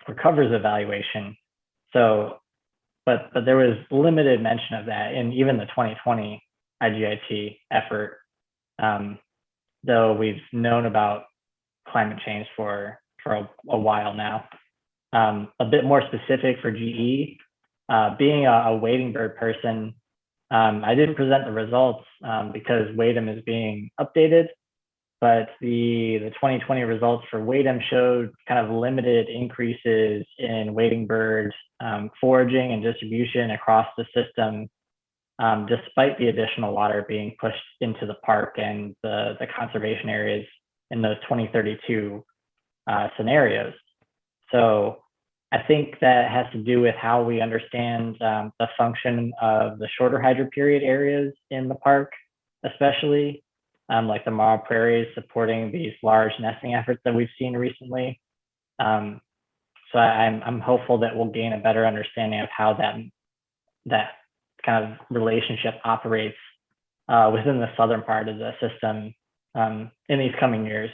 Speaker 7: recovers evaluation. So, but there was limited mention of that in even the 2020 IGIT effort, though we've known about climate change for a while now. A bit more specific for GE, being a wading bird person, I didn't present the results because WADM is being updated, but the 2020 results for WADM showed kind of limited increases in wading bird foraging and distribution across the system, despite the additional water being pushed into the park and the conservation areas in those 2032 scenarios. So I think that has to do with how we understand the function of the shorter hydro period areas in the park, especially like the Marl Prairies supporting these large nesting efforts that we've seen recently. So I'm hopeful that we'll gain a better understanding of how that kind of relationship operates within the southern part of the system in these coming years.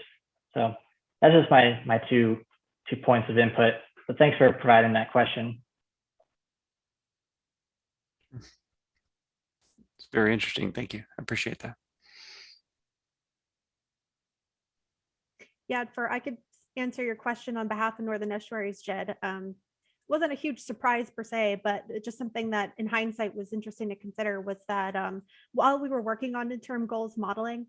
Speaker 7: So that's just my two points of input. But thanks for providing that question.
Speaker 8: It's very interesting. Thank you. I appreciate that.
Speaker 2: Yeah, I could answer your question on behalf of Northern Estuaries, Jed. Wasn't a huge surprise per se, but just something that in hindsight was interesting to consider was that while we were working on interim goals modeling,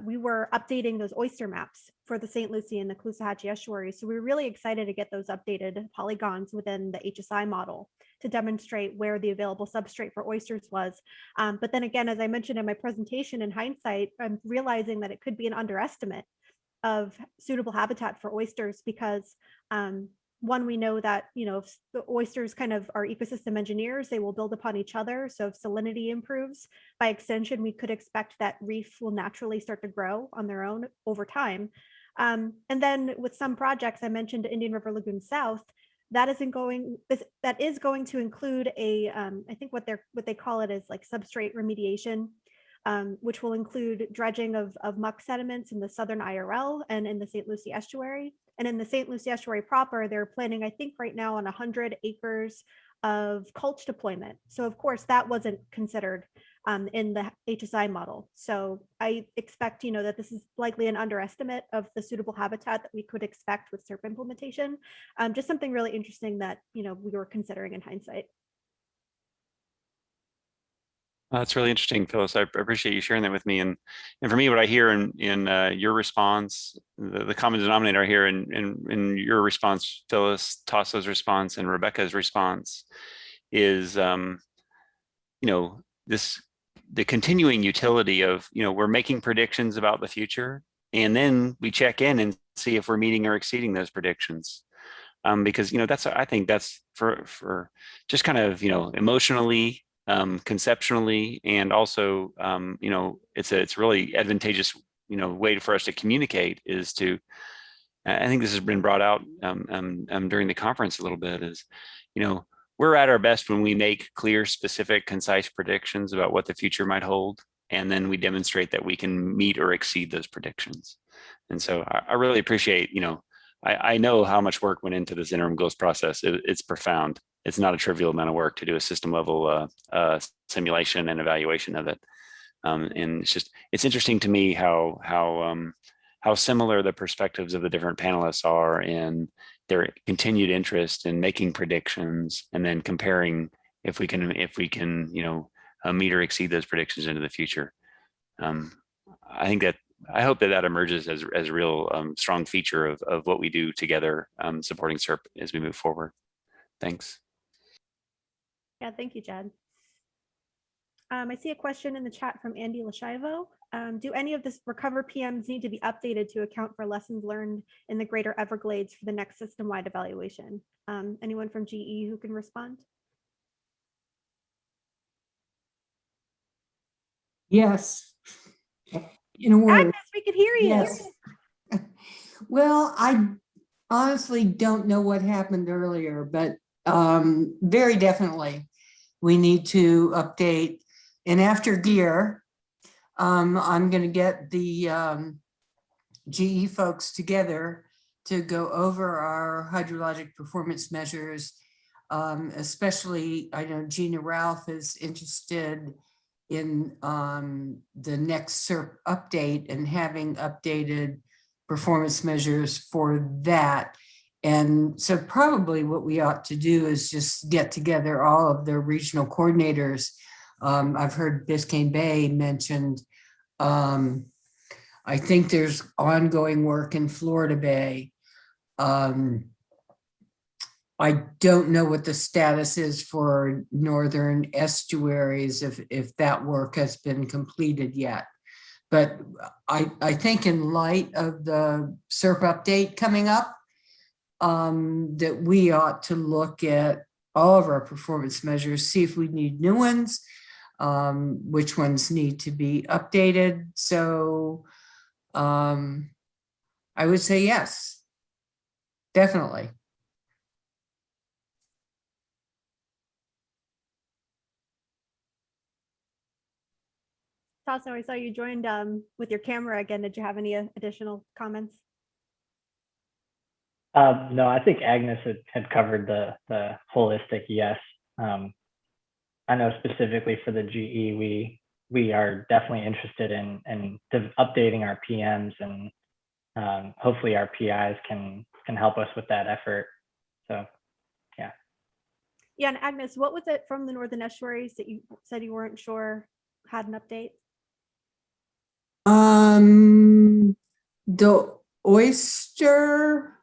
Speaker 2: we were updating those oyster maps for the St. Lucie and the Caloosahatchee estuaries. So we were really excited to get those updated polygons within the HSI model to demonstrate where the available substrate for oysters was. But then again, as I mentioned in my presentation, in hindsight, I'm realizing that it could be an underestimate of suitable habitat for oysters because one, we know that, you know, if the oysters kind of are ecosystem engineers, they will build upon each other. So if salinity improves, by extension, we could expect that reef will naturally start to grow on their own over time. And then with some projects, I mentioned Indian River Lagoon South, that is going to include a, I think what they call it is like substrate remediation, which will include dredging of muck sediments in the southern IRL and in the St. Lucie estuary. And in the St. Lucie estuary proper, they're planning, I think right now, on 100 acres of culch deployment. So of course that wasn't considered in the HSI model. So I expect, you know, that this is likely an underestimate of the suitable habitat that we could expect with CERP implementation. Just something really interesting that, you know, we were considering in hindsight.
Speaker 8: That's really interesting, Phyllis. I appreciate you sharing that with me. And for me, what I hear in your response, the common denominator here in your response, Phyllis, Tasso's response, and Rebecca's response is, the continuing utility of, we're making predictions about the future, and then we check in and see if we're meeting or exceeding those predictions. Because I think that's for just kind of emotionally, conceptually, and also it's really advantageous way for us to communicate is to, I think this has been brought out during the conference a little bit, is we're at our best when we make clear, specific, concise predictions about what the future might hold, and then we demonstrate that we can meet or exceed those predictions. And so I really appreciate, I know how much work went into this interim goals process. It's profound. It's not a trivial amount of work to do a system level simulation and evaluation of it. And it's interesting to me how similar the perspectives of the different panelists are in their continued interest in making predictions and then comparing if we can meet or exceed those predictions into the future. I hope that emerges as a real strong feature of what we do together, supporting CERP as we move forward. Thanks.
Speaker 2: Yeah, thank you, Jed. I see a question in the chat from Andy Lashivo. Do any of this Recover PMs need to be updated to account for lessons learned in the Greater Everglades for the next system-wide evaluation? Anyone from GE who can respond?
Speaker 15: Yes. In a word.
Speaker 2: Agnes, we could hear you.
Speaker 15: Yes. Well, I honestly don't know what happened earlier, but very definitely we need to update. And after GEER, I'm going to get the GE folks together to go over our hydrologic performance measures. Especially, I know Gina Ralph is interested in the next CERP update and having updated performance measures for that. And so probably what we ought to do is just get together all of the regional coordinators. I've heard Biscayne Bay mentioned. I think there's ongoing work in Florida Bay. I don't know what the status is for northern estuaries, if that work has been completed yet. But I think in light of the CERP update coming up, that we ought to look at all of our performance measures, see if we need new ones, which ones need to be updated. So I would say yes, definitely.
Speaker 2: Tasso, I saw you joined with your camera again. Did you have any additional comments?
Speaker 7: No, I think Agnes had covered the holistic yes. I know specifically for the GE, we are definitely interested in updating our PMs, and hopefully our PIs can help us with that effort. So, yeah.
Speaker 2: Yeah, and Agnes, what was it from the Northern Estuaries that you said you weren't sure had an update?
Speaker 15: The oyster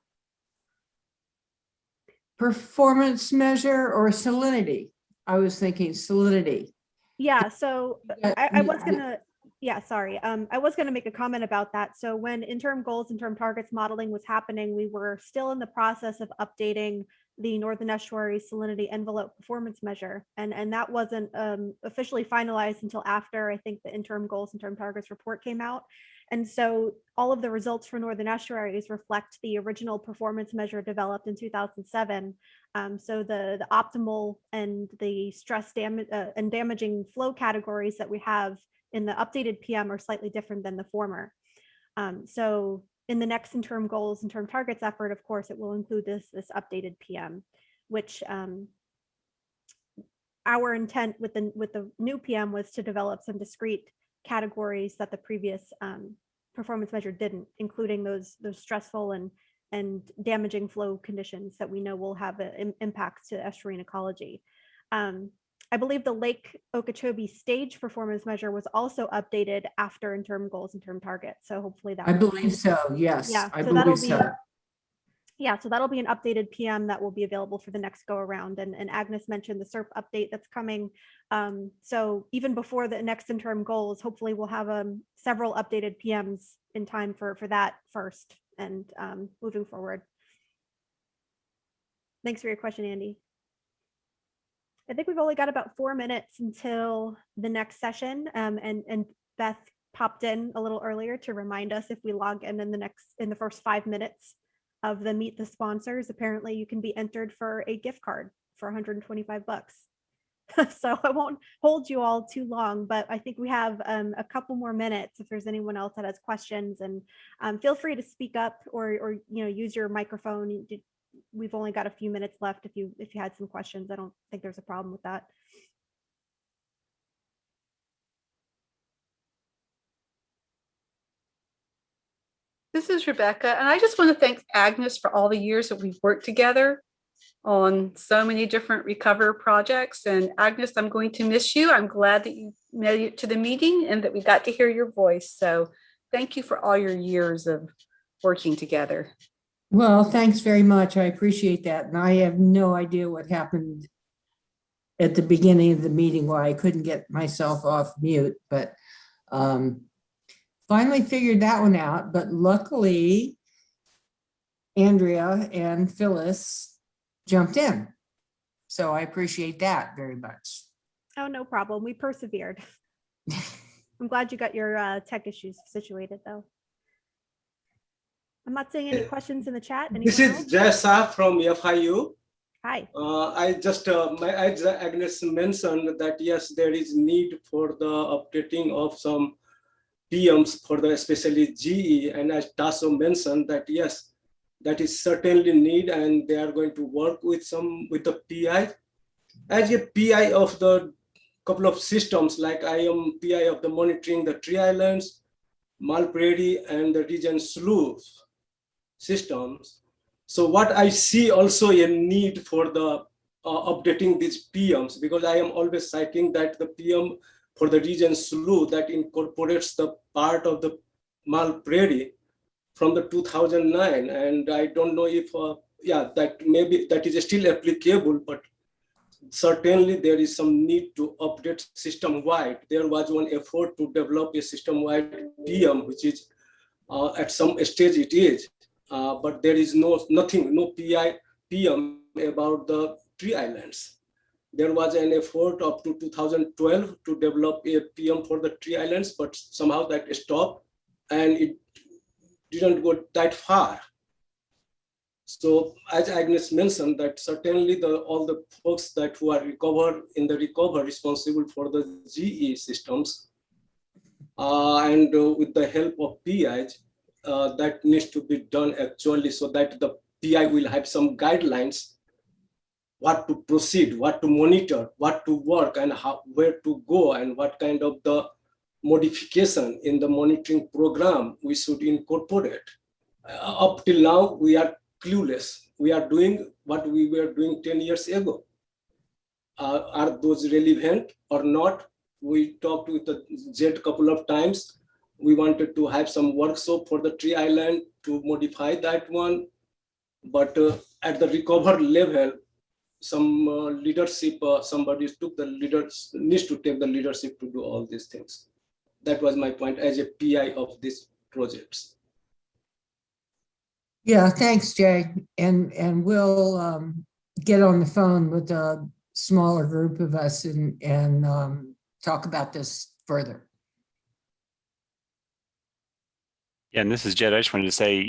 Speaker 15: performance measure or salinity. I was thinking salinity.
Speaker 2: Yeah, so I was gonna, yeah, sorry. I was gonna make a comment about that. So when interim goals, interim targets modeling was happening, we were still in the process of updating the Northern Estuary salinity envelope performance measure. And that wasn't officially finalized until after, I think, the interim goals, interim targets report came out. And so all of the results for Northern Estuaries reflect the original performance measure developed in 2007. So the optimal and the stress damage and damaging flow categories that we have in the updated PM are slightly different than the former. So in the next interim goals, interim targets effort, of course, it will include this updated PM, which our intent with the new PM was to develop some discrete categories that the previous performance measure didn't, including those stressful and damaging flow conditions that we know will have an impact to estuarine ecology. I believe the Lake Okeechobee stage performance measure was also updated after interim goals and term targets. So hopefully that
Speaker 15: I
Speaker 2: will
Speaker 15: believe so. Yes,
Speaker 2: yeah,
Speaker 15: I
Speaker 2: so that'll
Speaker 15: believe
Speaker 2: be
Speaker 15: so.
Speaker 2: yeah, so that'll be an updated PM that will be available for the next go around. And Agnes mentioned the CERP update that's coming. So even before the next interim goals, hopefully we'll have several updated PMs in time for that first and moving forward. Thanks for your question, Andy. I think we've only got about 4 minutes until the next session. And Beth popped in a little earlier to remind us if we log in the first 5 minutes of the meet the sponsors, apparently you can be entered for a gift card for 125 bucks. So I won't hold you all too long, but I think we have a couple more minutes if there's anyone else that has questions, and feel free to speak up or use your microphone. We've only got a few minutes left. If you had some questions, I don't think there's a problem with that.
Speaker 12: This is Rebecca, and I just want to thank Agnes for all the years that we've worked together on so many different Recover projects. And Agnes, I'm going to miss you. I'm glad that you made it to the meeting and that we got to hear your voice. So thank you for all your years of working together.
Speaker 15: Well, thanks very much. I appreciate that. And I have no idea what happened at the beginning of the meeting, why I couldn't get myself off mute, but finally figured that one out. But luckily, Andrea and Phyllis jumped in. So I appreciate that very much.
Speaker 2: Oh, no problem. We persevered. I'm glad you got your tech issues situated, though. I'm not seeing any questions in the chat.
Speaker 16: This is Jessa from FIU.
Speaker 2: Hi.
Speaker 16: I just, as Agnes mentioned that yes, there is need for the updating of some PMs for the especially GE, and as Tasso mentioned that yes, that is certainly need, and they are going to work with the PI. As a PI of the couple of systems, like I am PI of the monitoring the tree islands, Mal Prairie, and the region sloughs systems. So what I see also a need for the updating these PMs, because I am always citing that the PM for the region slough that incorporates the part of the Mal Prairie from the 2009, and I don't know if that maybe that is still applicable, but certainly there is some need to update system-wide. There was one effort to develop a system-wide PM, which is at some stage it is. But there is no PM about the tree islands. There was an effort up to 2012 to develop a PM for the tree islands, but somehow that stopped and it didn't go that far. So as Agnes mentioned, that certainly all the folks that who are recover responsible for the GE systems and with the help of PIs, that needs to be done actually, so that the PI will have some guidelines, what to proceed, what to monitor, what to work, and where to go, and what kind of the modification in the monitoring program we should incorporate. Up till now, we are clueless. We are doing what we were doing 10 years ago. Are those relevant or not? We talked with the JET couple of times. We wanted to have some workshop for the tree island to modify that one. But at the recover level, some leadership, somebody needs to take the leadership to do all these things. That was my point as a PI of these projects.
Speaker 15: Yeah, thanks, Jay. And we'll get on the phone with a smaller group of us and talk about this further.
Speaker 8: Yeah, and this is Jed. I just wanted to say,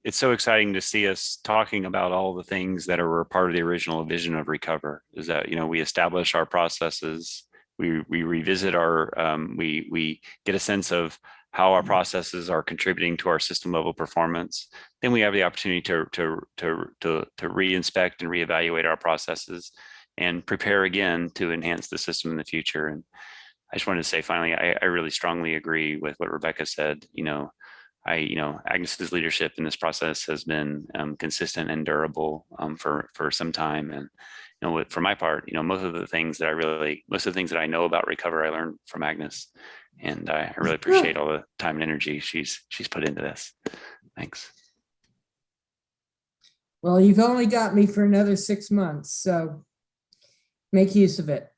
Speaker 8: it's so exciting to see us talking about all the things that are part of the original vision of Recover. Is that we establish our processes, we revisit our, we get a sense of how our processes are contributing to our system level performance. Then we have the opportunity to re-inspect and reevaluate our processes and prepare again to enhance the system in the future. And I just wanted to say, finally, I really strongly agree with what Rebecca said. Agnes's leadership in this process has been consistent and durable for some time. And for my part, most of the things that I know about Recover, I learned from Agnes, and I really appreciate all the time and energy she's put into this. Thanks.
Speaker 15: Well, you've only got me for another 6 months, so make use of it.